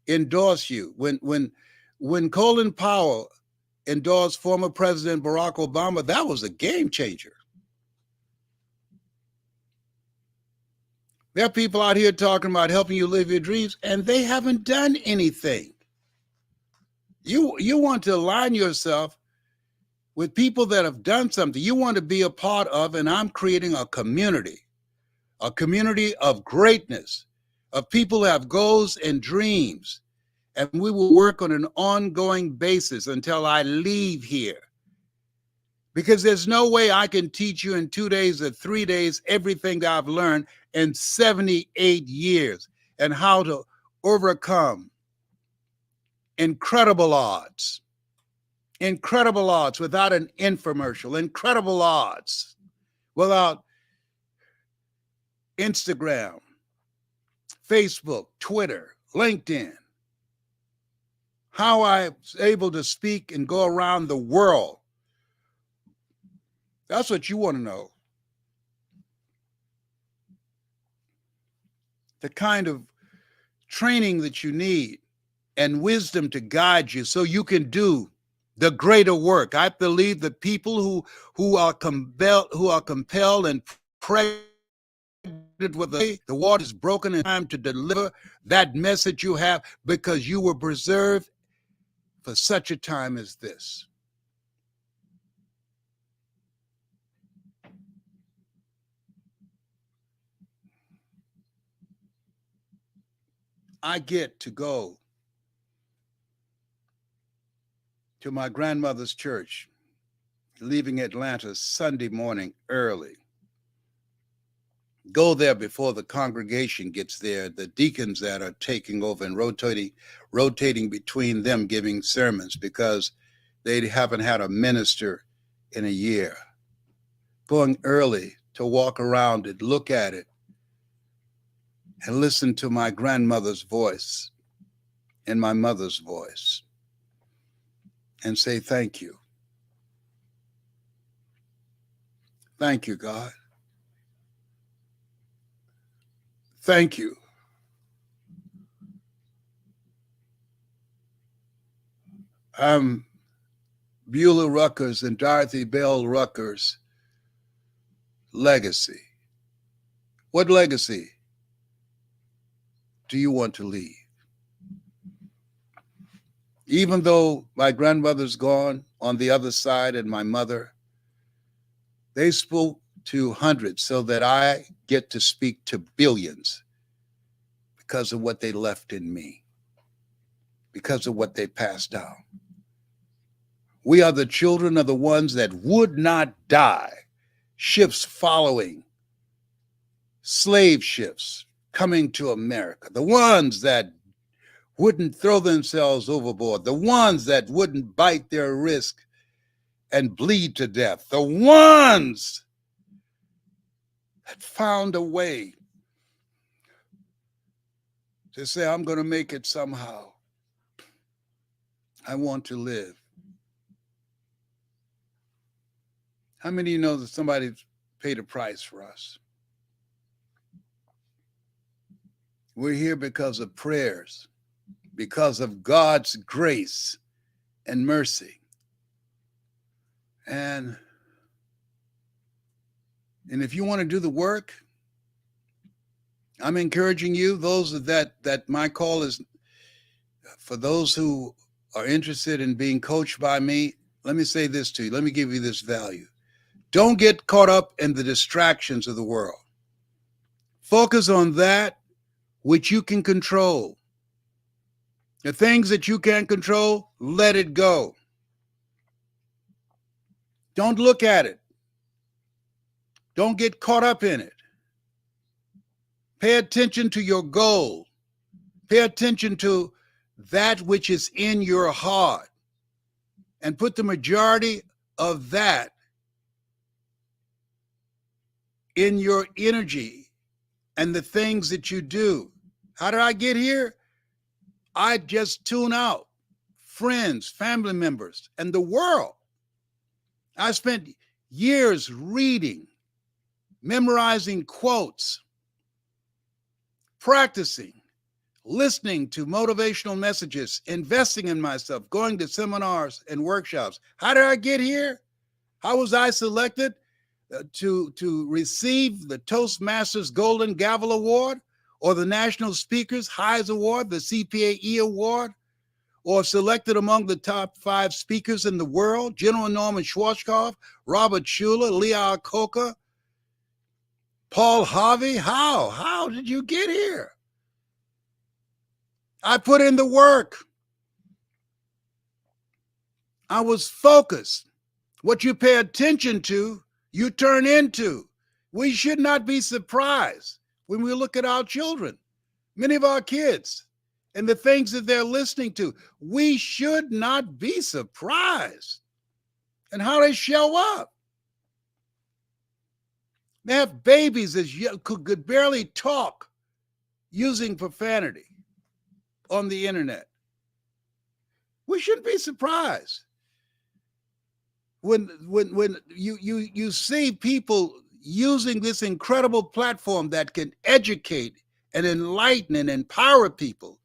endorse you. When Colin Powell endorsed former President Barack Obama, that was a game changer. There are people out here talking about helping you live your dreams, and they haven't done anything. You want to align yourself with people that have done something you want to be a part of, and I'm creating a community of greatness, of people who have goals and dreams. And we will work on an ongoing basis until I leave here. Because there's no way I can teach you in 2 days or 3 days everything I've learned in 78 years and how to overcome incredible odds without an infomercial, incredible odds without Instagram, Facebook, Twitter, LinkedIn. How I was able to speak and go around the world. That's what you want to know. The kind of training that you need and wisdom to guide you so you can do the greater work. I believe that people who are compelled and pregnant with the water is broken in time to deliver that message you have because you were preserved for such a time as this. I get to go to my grandmother's church leaving Atlanta Sunday morning early. Go there before the congregation gets there, the deacons that are taking over and rotating between them giving sermons because they haven't had a minister in a year. Going early to walk around it, look at it, and listen to my grandmother's voice and my mother's voice and say, thank you. Thank you, God. Thank you. I'm Beulah Rucker's and Dorothy Bell Rucker's legacy. What legacy do you want to leave? Even though my grandmother's gone on the other side and my mother, they spoke to hundreds so that I get to speak to billions because of what they left in me, because of what they passed down. We are the children of the ones that would not die, ships following, slave ships coming to America, the ones that wouldn't throw themselves overboard, the ones that wouldn't bite their wrist and bleed to death, the ones that found a way to say, I'm going to make it somehow. I want to live. How many of you know that somebody paid a price for us? We're here because of prayers, because of God's grace and mercy. And if you want to do the work, I'm encouraging you, those that my call is for those who are interested in being coached by me. Let me say this to you. Let me give you this value. Don't get caught up in the distractions of the world. Focus on that which you can control. The things that you can't control, let it go. Don't look at it. Don't get caught up in it. Pay attention to your goal. Pay attention to that which is in your heart and put the majority of that in your energy and the things that you do. How did I get here? I just tune out friends, family members, and the world. I spent years reading, memorizing quotes, practicing, listening to motivational messages, investing in myself, going to seminars and workshops. How did I get here? How was I selected to receive the Toastmasters Golden Gavel Award or the National Speakers Highs Award, the CPAE Award, or selected among the top 5 speakers in the world, General Norman Schwarzkopf, Robert Schuller, Lee Iacocca, Paul Harvey? How did you get here? I put in the work. I was focused. What you pay attention to, you turn into. We should not be surprised when we look at our children, many of our kids, and the things that they're listening to. We should not be surprised and how they show up. They have babies that could barely talk using profanity on the internet. We shouldn't be surprised when you see people using this incredible platform that can educate and enlighten and empower people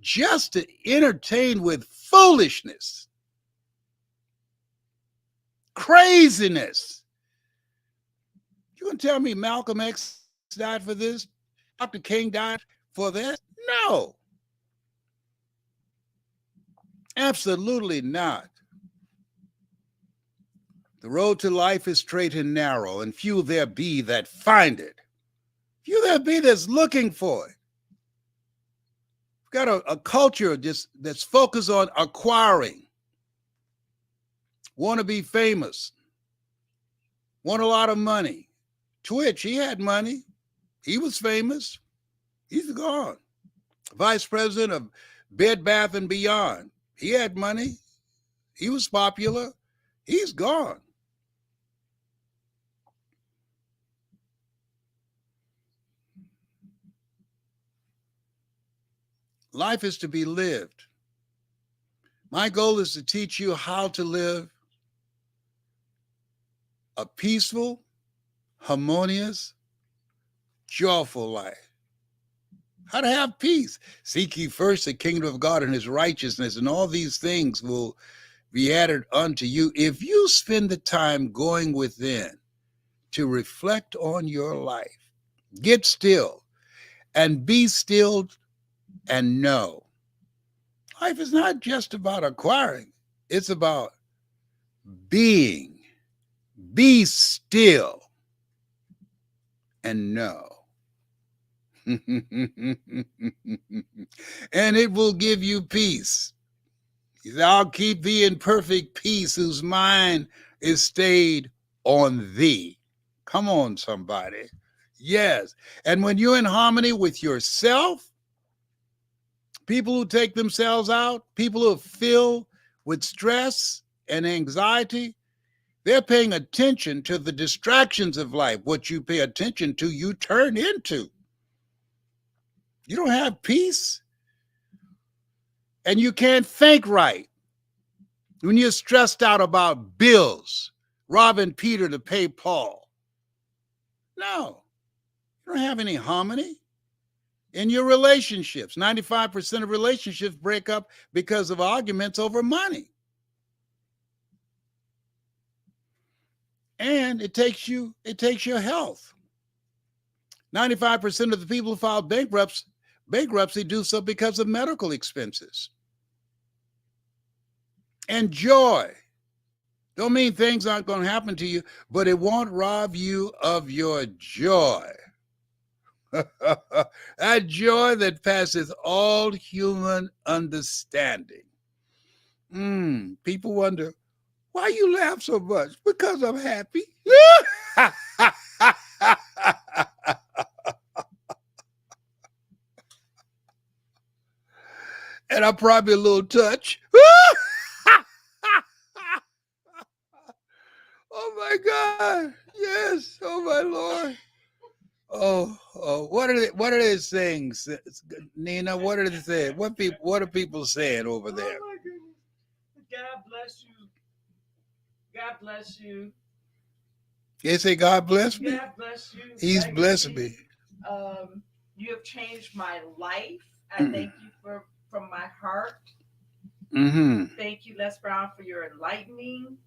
just to entertain with foolishness, craziness. You gonna tell me Malcolm X died for this? Dr. King died for this? No. Absolutely not. The road to life is straight and narrow, and few there be that find it. Few there be that's looking for it. We've got a culture that's focused on acquiring, want to be famous, won a lot of money. Twitch, he had money. He was famous. He's gone. Vice president of Bed Bath and Beyond. He had money. He was popular. He's gone. Life is to be lived. My goal is to teach you how to live a peaceful, harmonious, joyful life. How to have peace. Seek ye first the kingdom of God and his righteousness, and all these things will be added unto you if you spend the time going within to reflect on your life. Get still and be still and know. Life is not just about acquiring, it's about being. Be still and know. And it will give you peace. He said, I'll keep thee in perfect peace whose mind is stayed on thee. Come on, somebody. Yes. And when you're in harmony with yourself, people who take themselves out, people who are filled with stress and anxiety, they're paying attention to the distractions of life. What you pay attention to, you turn into. You don't have peace, and you can't think right when you're stressed out about bills, robbing Peter to pay Paul. No, you don't have any harmony in your relationships. 95% of relationships break up because of arguments over money. And it takes your health. 95% of the people who file bankruptcy do so because of medical expenses. And joy. Don't mean things aren't going to happen to you, but it won't rob you of your joy. That joy that passeth all human understanding. People wonder, why you laugh so much? Because I'm happy. And I'm probably a little touched. Oh my God. Yes. Oh my Lord. Oh, what are they saying, Nina? What are they saying? What are people saying over there? Oh my goodness. God bless you. God bless you. They say God bless me. God bless you. He's blessed me. You have changed my life. I thank you from my heart. Thank you, Les Brown, for your enlightening.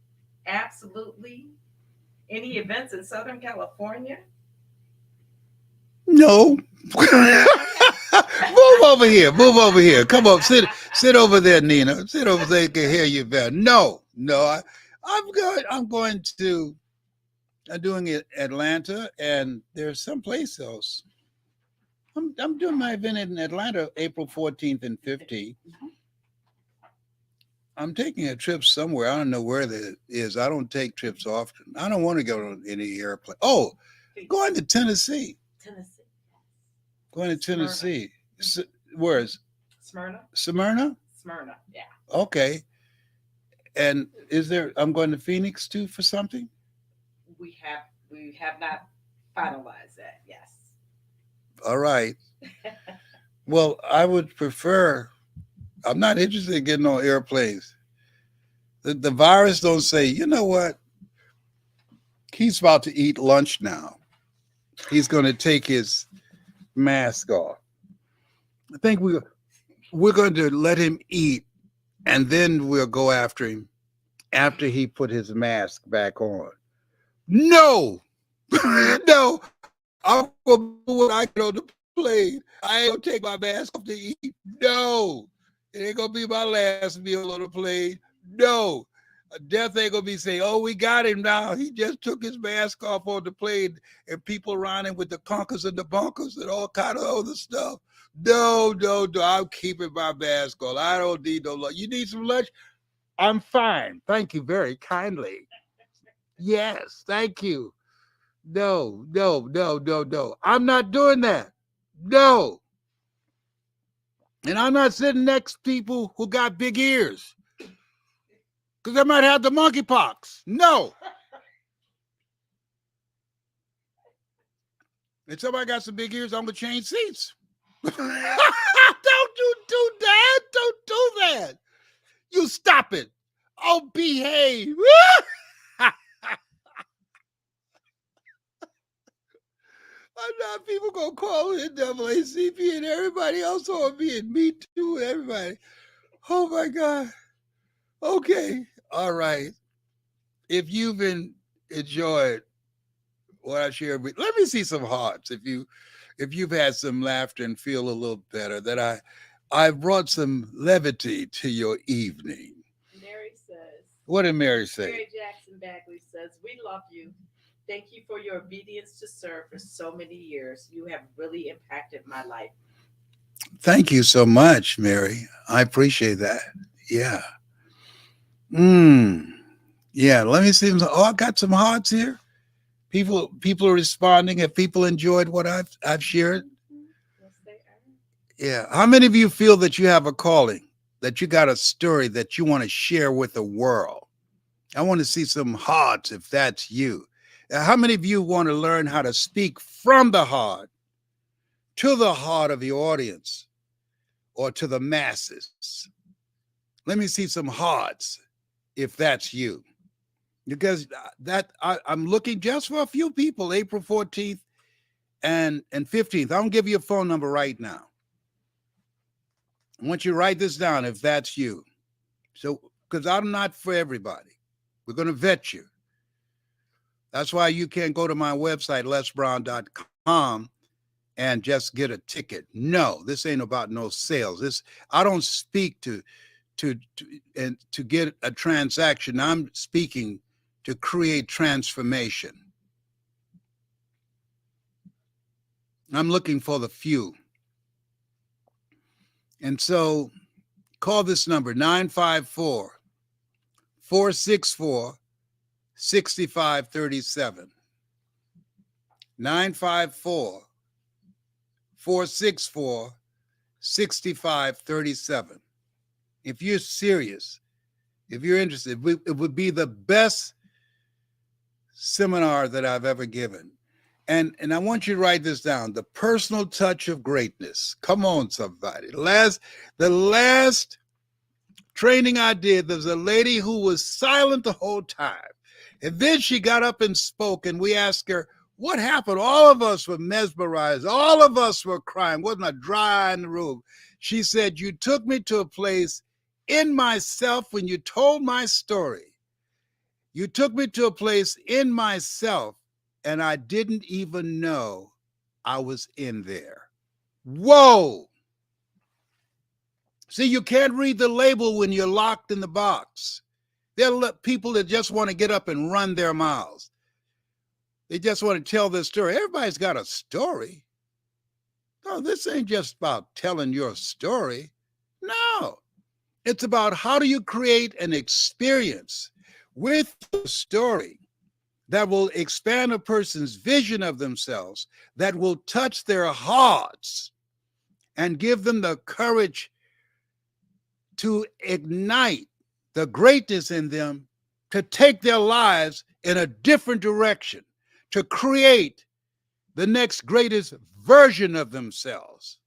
Absolutely. Any events in Southern California? No. Move over here. Move over here. Come on. Sit over there, Nina. Sit over there. Can hear you better. No. I'm doing it Atlanta, and there's someplace else. I'm doing my event in Atlanta April 14th and 15th. I'm taking a trip somewhere. I don't know where that is. I don't take trips often. I don't want to go on any airplane. Oh, going to Tennessee. Going to Tennessee. Where is Smyrna? Smyrna? Smyrna, yeah. Okay. And I'm going to Phoenix too for something? We have not finalized that, yes. All right. Well, I would prefer, I'm not interested in getting on airplanes. The virus don't say, you know what? He's about to eat lunch now. He's going to take his mask off. I think we're going to let him eat, and then we'll go after him after he put his mask back on. No, no, I'm going to do what I get on the plane. I ain't going to take my mask off to eat. No, it ain't going to be my last meal on the plane. No, death ain't going to be saying, oh, we got him now. He just took his mask off on the plane, and people around him with the conkers and the bunkers and all kind of other stuff. No, I'm keeping my mask on. I don't need no lunch. You need some lunch? I'm fine. Thank you very kindly. Yes, thank you. No, no, no, no, no. I'm not doing that. No. And I'm not sitting next to people who got big ears because I might have the monkeypox. No. And somebody got some big ears, I'm going to change seats. Don't you do that. Don't do that. You stop it. Oh, behave. I'm not people gonna call it NAACP and everybody else on me and me too, everybody. Oh my God. Okay. All right. If you've enjoyed what I shared with, let me see some hearts. If you've had some laughter and feel a little better, that I brought some levity to your evening. Mary says, What did Mary say? Mary Jackson Bagley says, we love you. Thank you for your obedience to serve for so many years. You have really impacted my life. Thank you so much, Mary. I appreciate that. Yeah. Mm. Yeah. Let me see. Oh, I got some hearts here. People are responding. Have people enjoyed what I've shared? Yes, they are. Yeah. How many of you feel that you have a calling, that you got a story that you want to share with the world? I want to see some hearts if that's you. How many of you want to learn how to speak from the heart to the heart of the audience or to the masses? Let me see some hearts if that's you. Because I'm looking just for a few people, April 14th and 15th. I'll give you a phone number right now. I want you to write this down if that's you. So, because I'm not for everybody. We're going to vet you. That's why you can't go to my website, lesbrown.com, and just get a ticket. No, this ain't about no sales. I don't speak to get a transaction. I'm speaking to create transformation. I'm looking for the few. And so call this number 954 464 6537. 954 464 6537. If you're serious, if you're interested, it would be the best seminar that I've ever given. And I want you to write this down. The personal touch of greatness. Come on, somebody. The last training I did, there was a lady who was silent the whole time. And then she got up and spoke, and we asked her, what happened? All of us were mesmerized. All of us were crying. Wasn't a dry eye in the room. She said, you took me to a place in myself when you told my story. You took me to a place in myself, and I didn't even know I was in there. Whoa. See, you can't read the label when you're locked in the box. There are people that just want to get up and run their mouths. They just want to tell their story. Everybody's got a story. No, this ain't just about telling your story. No, it's about how do you create an experience with your story that will expand a person's vision of themselves, that will touch their hearts and give them the courage to ignite the greatness in them, to take their lives in a different direction, to create the next greatest version of themselves,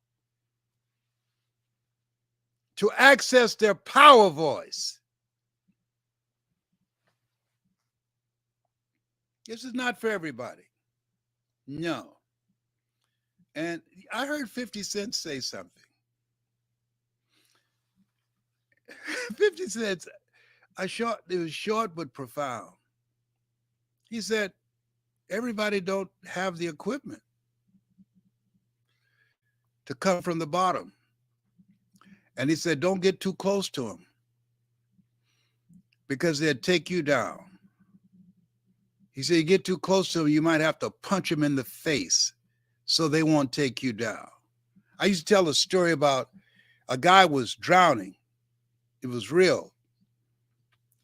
to access their power voice. This is not for everybody. No. And I heard 50 Cent say something. 50 Cent, it was short but profound. He said, everybody don't have the equipment to come from the bottom. And he said, don't get too close to them because they'd take you down. He said, you get too close to them, you might have to punch them in the face so they won't take you down. I used to tell a story about a guy was drowning. It was real.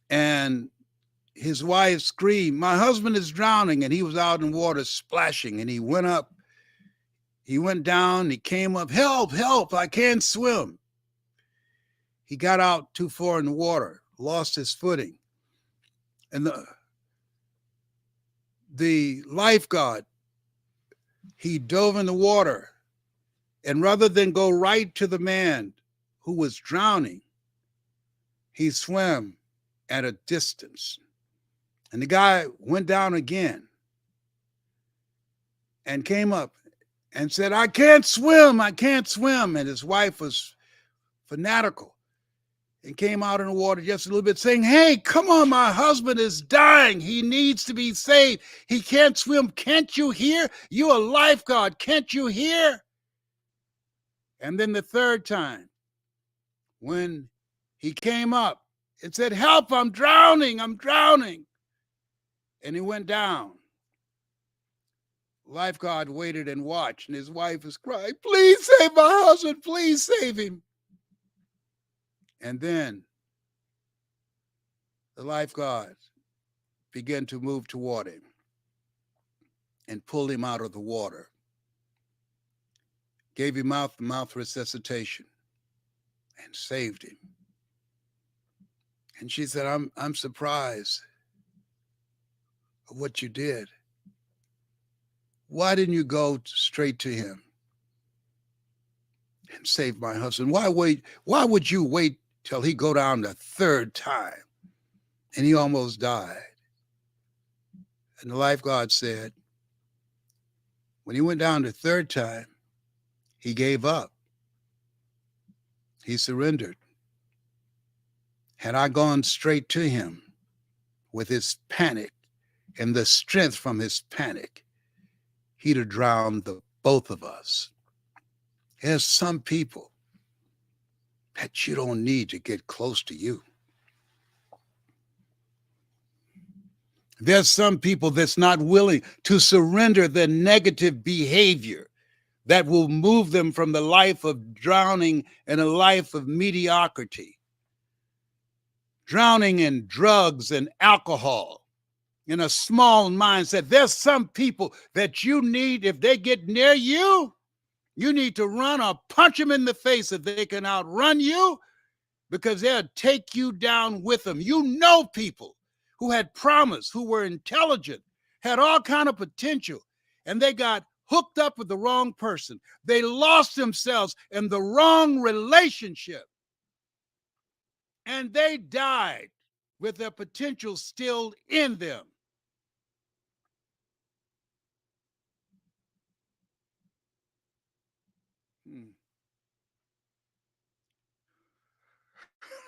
And his wife screamed, "My husband is drowning," and he was out in water splashing, and he went up, he went down, he came up, "Help, help, I can't swim." He got out too far in the water, lost his footing, and the lifeguard, he dove in the water, and rather than go right to the man who was drowning, he swam at a distance. And the guy went down again and came up and said, "I can't swim, I can't swim." And his wife was fanatical and came out in the water just a little bit saying, "Hey, come on, my husband is dying. He needs to be saved. He can't swim. Can't you hear? You're a lifeguard. Can't you hear?" And then the third time, when he came up and said, "Help, I'm drowning, I'm drowning." And he went down. Lifeguard waited and watched, and his wife was crying, "Please save my husband, please save him." And then the lifeguard began to move toward him and pulled him out of the water, gave him mouth-to-mouth resuscitation, and saved him. And she said, I'm surprised of what you did. Why didn't you go straight to him and save my husband? Why wait? Why would you wait till he go down the third time? And he almost died. And the lifeguard said, when he went down the third time, he gave up. He surrendered. Had I gone straight to him with his panic and the strength from his panic, he'd have drowned the both of us. There's some people that you don't need to get close to you. There's some people that's not willing to surrender their negative behavior that will move them from the life of drowning and a life of mediocrity. Drowning in drugs and alcohol, in a small mindset. There's some people that you need, if they get near you, you need to run or punch them in the face if they can outrun you, because they'll take you down with them. You know people who had promise, who were intelligent, had all kind of potential, and they got hooked up with the wrong person. They lost themselves in the wrong relationship, and they died with their potential still in them.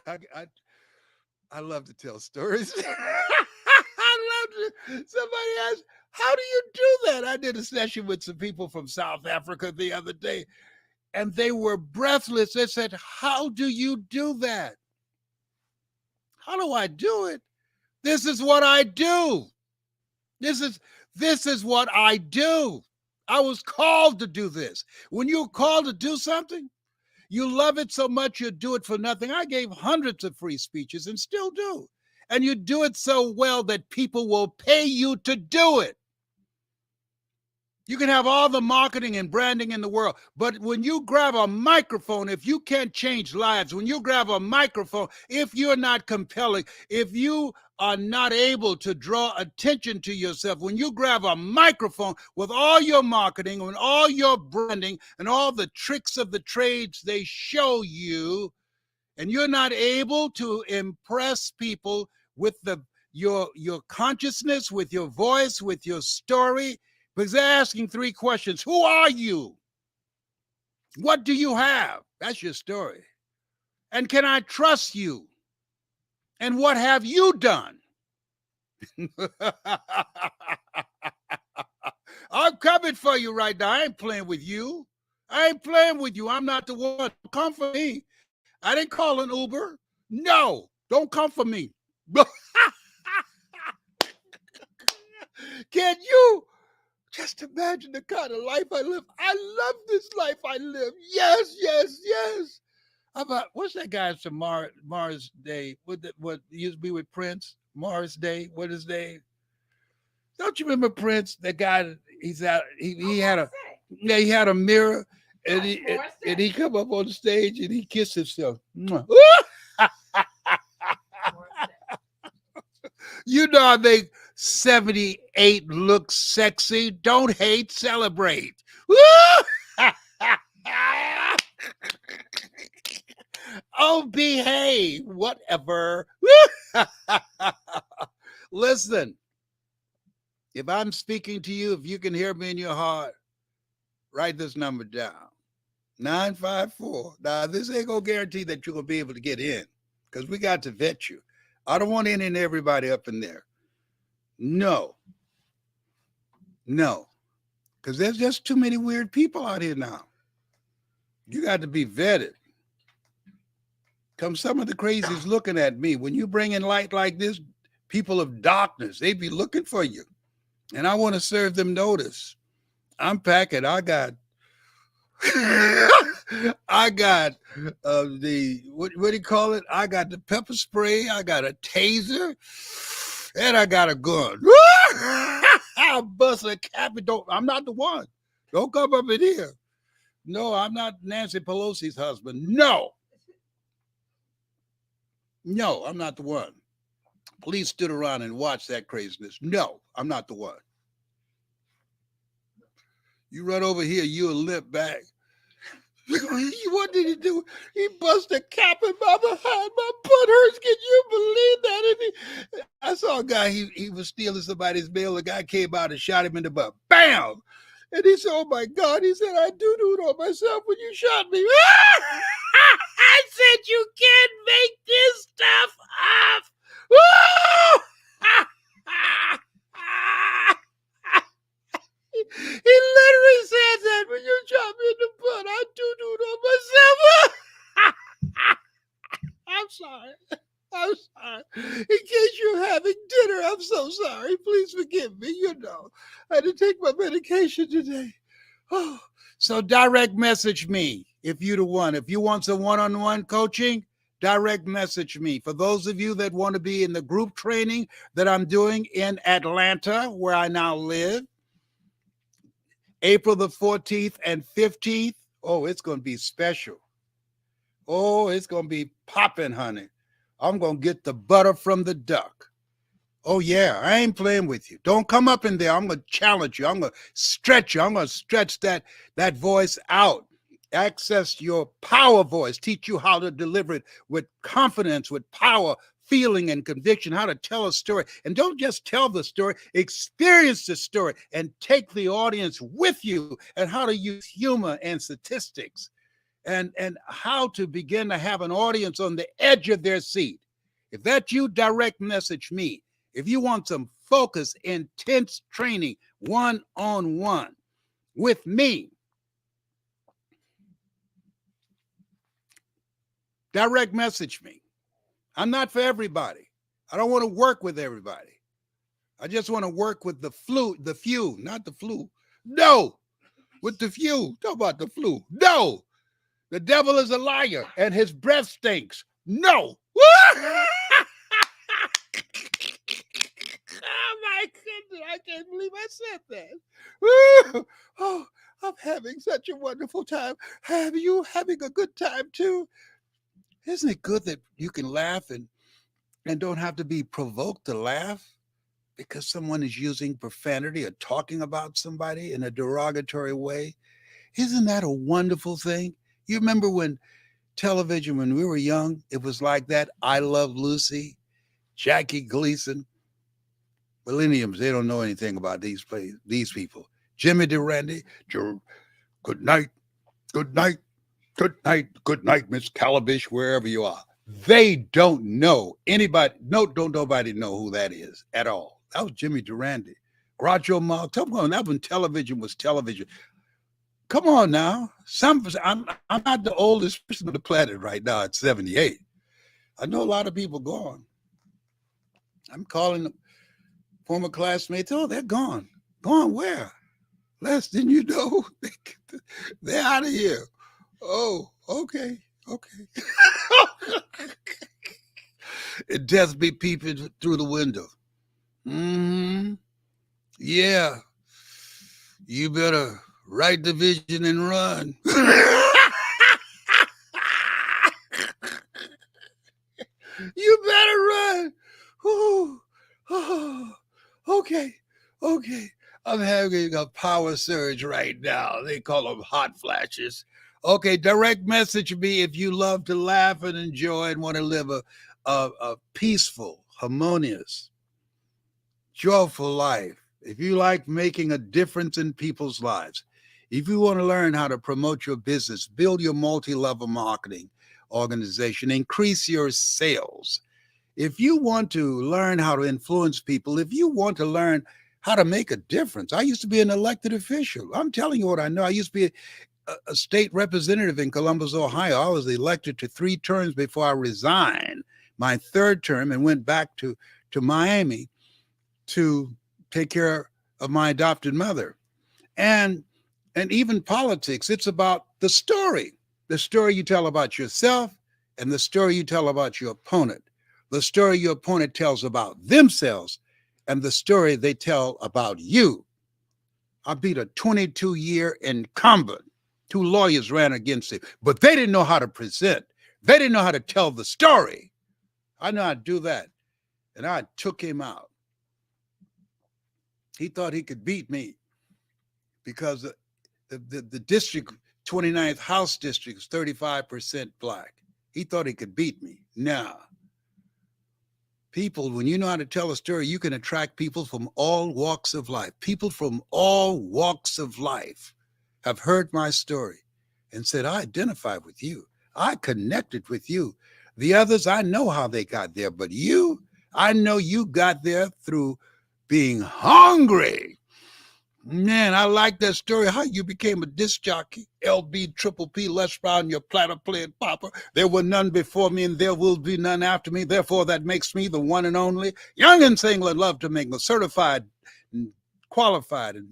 I, I love to tell stories. I love to. Somebody asked, "How do you do that?" I did a session with some people from South Africa the other day, and they were breathless. They said, "How do you do that?" How do I do it? This is what I do. This is what I do. I was called to do this. When you're called to do something, you love it so much you do it for nothing. I gave hundreds of free speeches and still do. And you do it so well that people will pay you to do it. You can have all the marketing and branding in the world, but when you grab a microphone, if you can't change lives, when you grab a microphone, if you're not compelling, if you are not able to draw attention to yourself, when you grab a microphone with all your marketing and all your branding and all the tricks of the trades they show you, and you're not able to impress people with your consciousness, with your voice, with your story, because they're asking three questions. Who are you? What do you have? That's your story. And can I trust you? And what have you done? I'm coming for you right now. I ain't playing with you. I ain't playing with you. I'm not the one. Come for me. I didn't call an Uber. No, don't come for me. Can you just imagine the kind of life I live? I love this life I live. Yes, yes, yes. How about what's that guy from Mars Day? What used to be with Prince? Mars Day. What is they? Don't you remember Prince? That guy. He's out. Oh, He had a Morris Day. yeah. He had a mirror, and Yes, he Morris and Day. he come up on the stage and he kissed himself. Mwah. Morris Day. You know I make 78 look sexy. Don't hate, celebrate. Woo! Oh, behave, whatever. Listen, if I'm speaking to you, if you can hear me in your heart, write this number down 954. Now, this ain't going to guarantee that you're going to be able to get in because we got to vet you. I don't want any and everybody up in there. No, no, because there's just too many weird people out here now. You got to be vetted. Come some of the crazies looking at me. When you bring in light like this, people of darkness, they be looking for you. And I want to serve them notice. I'm packing. I got I got the what do you call it? I got the pepper spray, I got a taser, and I got a gun. I bust a cap. I'm not the one. Don't come up in here. No, I'm not Nancy Pelosi's husband. No. No, I'm not the one. Police stood around and watched that craziness. No, I'm not the one. You run over here, you'll limp back. What did he do? He busted a cap in my behind. My butt hurts. Can you believe that? I saw a guy, he was stealing somebody's mail. The guy came out and shot him in the butt. Bam! And he said, oh my God. He said, I do it on myself when you shot me. I said, you can't make this stuff up. He literally said that when you shot me in the butt. I do it on myself. I'm sorry. I'm sorry. In case you're having dinner, I'm so sorry. Please forgive me. You know, I had to take my medication today. Oh, so direct message me if you're the one. If you want some one-on-one coaching, direct message me. For those of you that want to be in the group training that I'm doing in Atlanta, where I now live, April the 14th and 15th, oh, it's going to be special. Oh, it's going to be popping, honey. I'm going to get the butter from the duck. Oh, yeah, I ain't playing with you. Don't come up in there. I'm going to challenge you. I'm going to stretch you. I'm going to stretch that voice out. Access your power voice. Teach you how to deliver it with confidence, with power, feeling, and conviction, how to tell a story. And don't just tell the story, experience the story and take the audience with you, and how to use humor and statistics, and how to begin to have an audience on the edge of their seat. If that's you, direct message me. If you want some focus, intense training, one-on-one with me, direct message me. I'm not for everybody. I don't want to work with everybody. I just want to work with the few, not the flu. No, with the few. Talk about the flu. No, the devil is a liar and his breath stinks. No. Oh my goodness, I can't believe I said that. Oh, I'm having such a wonderful time. Have you having a good time too? Isn't it good that you can laugh and don't have to be provoked to laugh because someone is using profanity or talking about somebody in a derogatory way? Isn't that a wonderful thing? You remember when television, when we were young, it was like that. I Love Lucy, Jackie Gleason. Millenniums, they don't know anything about these people. Jimmy Durante, good night, good night, good night, Miss Calabish, wherever you are. They don't know anybody. No, don't nobody know who that is at all. That was Jimmy Durante. Groucho Marx. Come on, that when television was television. Come on now. I'm not the oldest person on the planet right now at 78. I know a lot of people gone. I'm calling them former classmates. Oh, they're gone. Gone where? Les, didn't you know? They're out of here. Oh, okay. Okay. And death be peeping through the window. Mm-hmm. Yeah. You better write the vision and run. You better run. Ooh. Oh, okay. Okay. I'm having a power surge right now. They call them hot flashes. Okay, direct message me if you love to laugh and enjoy and want to live a peaceful, harmonious, joyful life. If you like making a difference in people's lives, if you want to learn how to promote your business, build your multi level marketing organization, increase your sales, if you want to learn how to influence people, if you want to learn how to make a difference, I used to be an elected official. I'm telling you what I know. I used to be a state representative in Columbus, Ohio. I was elected to 3 terms before I resigned my 3rd term and went back to Miami to take care of my adopted mother. And and even politics, it's about the story you tell about yourself and the story you tell about your opponent, the story your opponent tells about themselves, and the story they tell about you. I beat a 22-year incumbent. 2 lawyers ran against him, but they didn't know how to present. They didn't know how to tell the story. I know how to do that. And I took him out. He thought he could beat me because the district, 29th House district, is 35% black. He thought he could beat me. Nah. People, when you know how to tell a story, you can attract people from all walks of life. People from all walks of life have heard my story and said, I identify with you. I connected with you. The others, I know how they got there, but you, I know you got there through being hungry. Man, I like that story. How you became a disc jockey, LB, Triple P, Les Brown, your platter playing popper. There were none before me, and there will be none after me. Therefore, that makes me the one and only. Young and single, love to make me certified, and qualified, and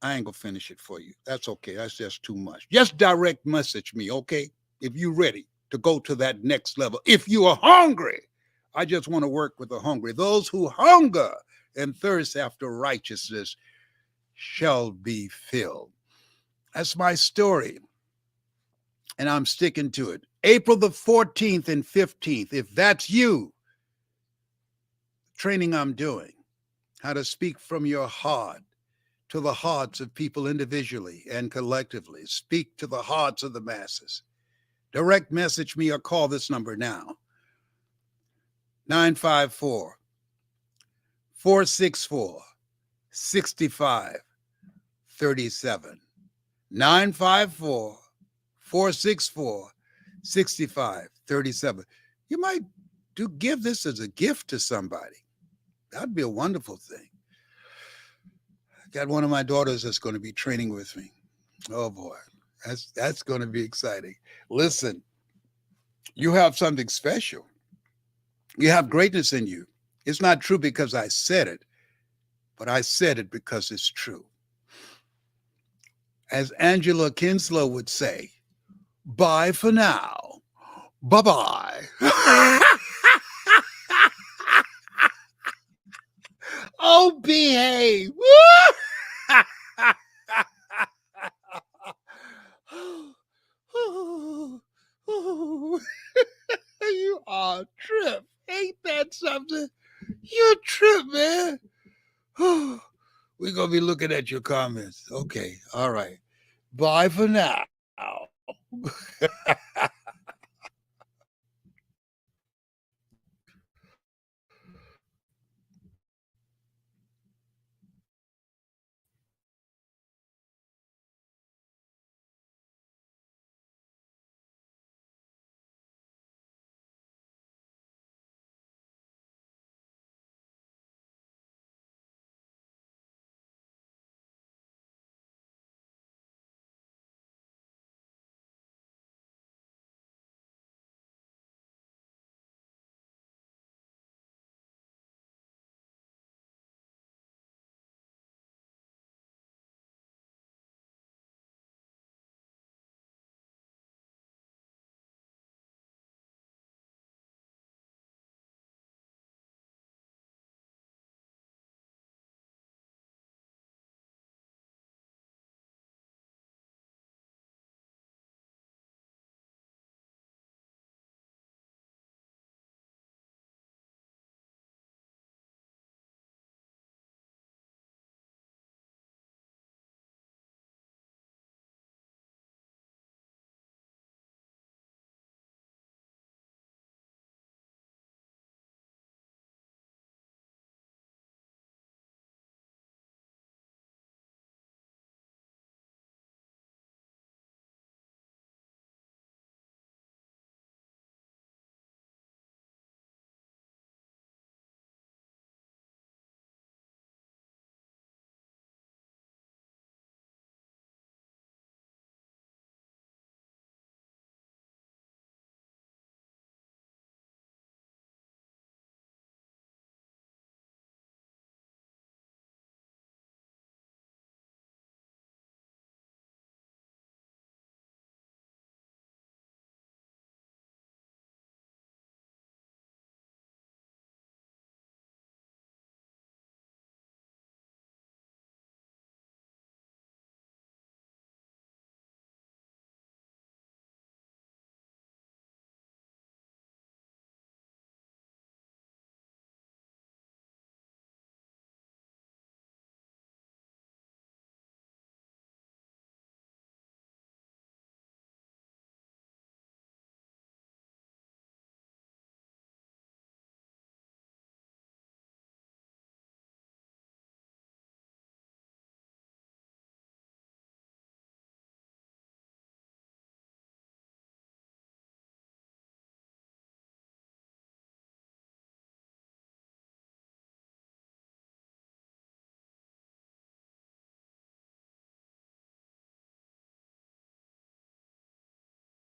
I ain't gonna finish it for you. That's okay. That's just too much. Just direct message me, okay? If you're ready to go to that next level. If you are hungry, I just want to work with the hungry. Those who hunger and thirst after righteousness shall be filled. That's my story, and I'm sticking to it. April the 14th and 15th, if that's you, training I'm doing, how to speak from your heart to the hearts of people individually and collectively. Speak to the hearts of the masses. Direct message me or call this number now, 954 464 6537. 954 464 6537. You might give this as a gift to somebody. That'd be a wonderful thing. I got one of my daughters that's going to be training with me. Oh boy, that's going to be exciting. Listen, you have something special. You have greatness in you. It's not true because I said it, but I said it because it's true. As Angela Kinslow would say, bye for now. Bye bye. Oh, behave. You are a trip. Ain't that something? You're a trip, man. We're going to be looking at your comments. Okay. All right. Bye for now.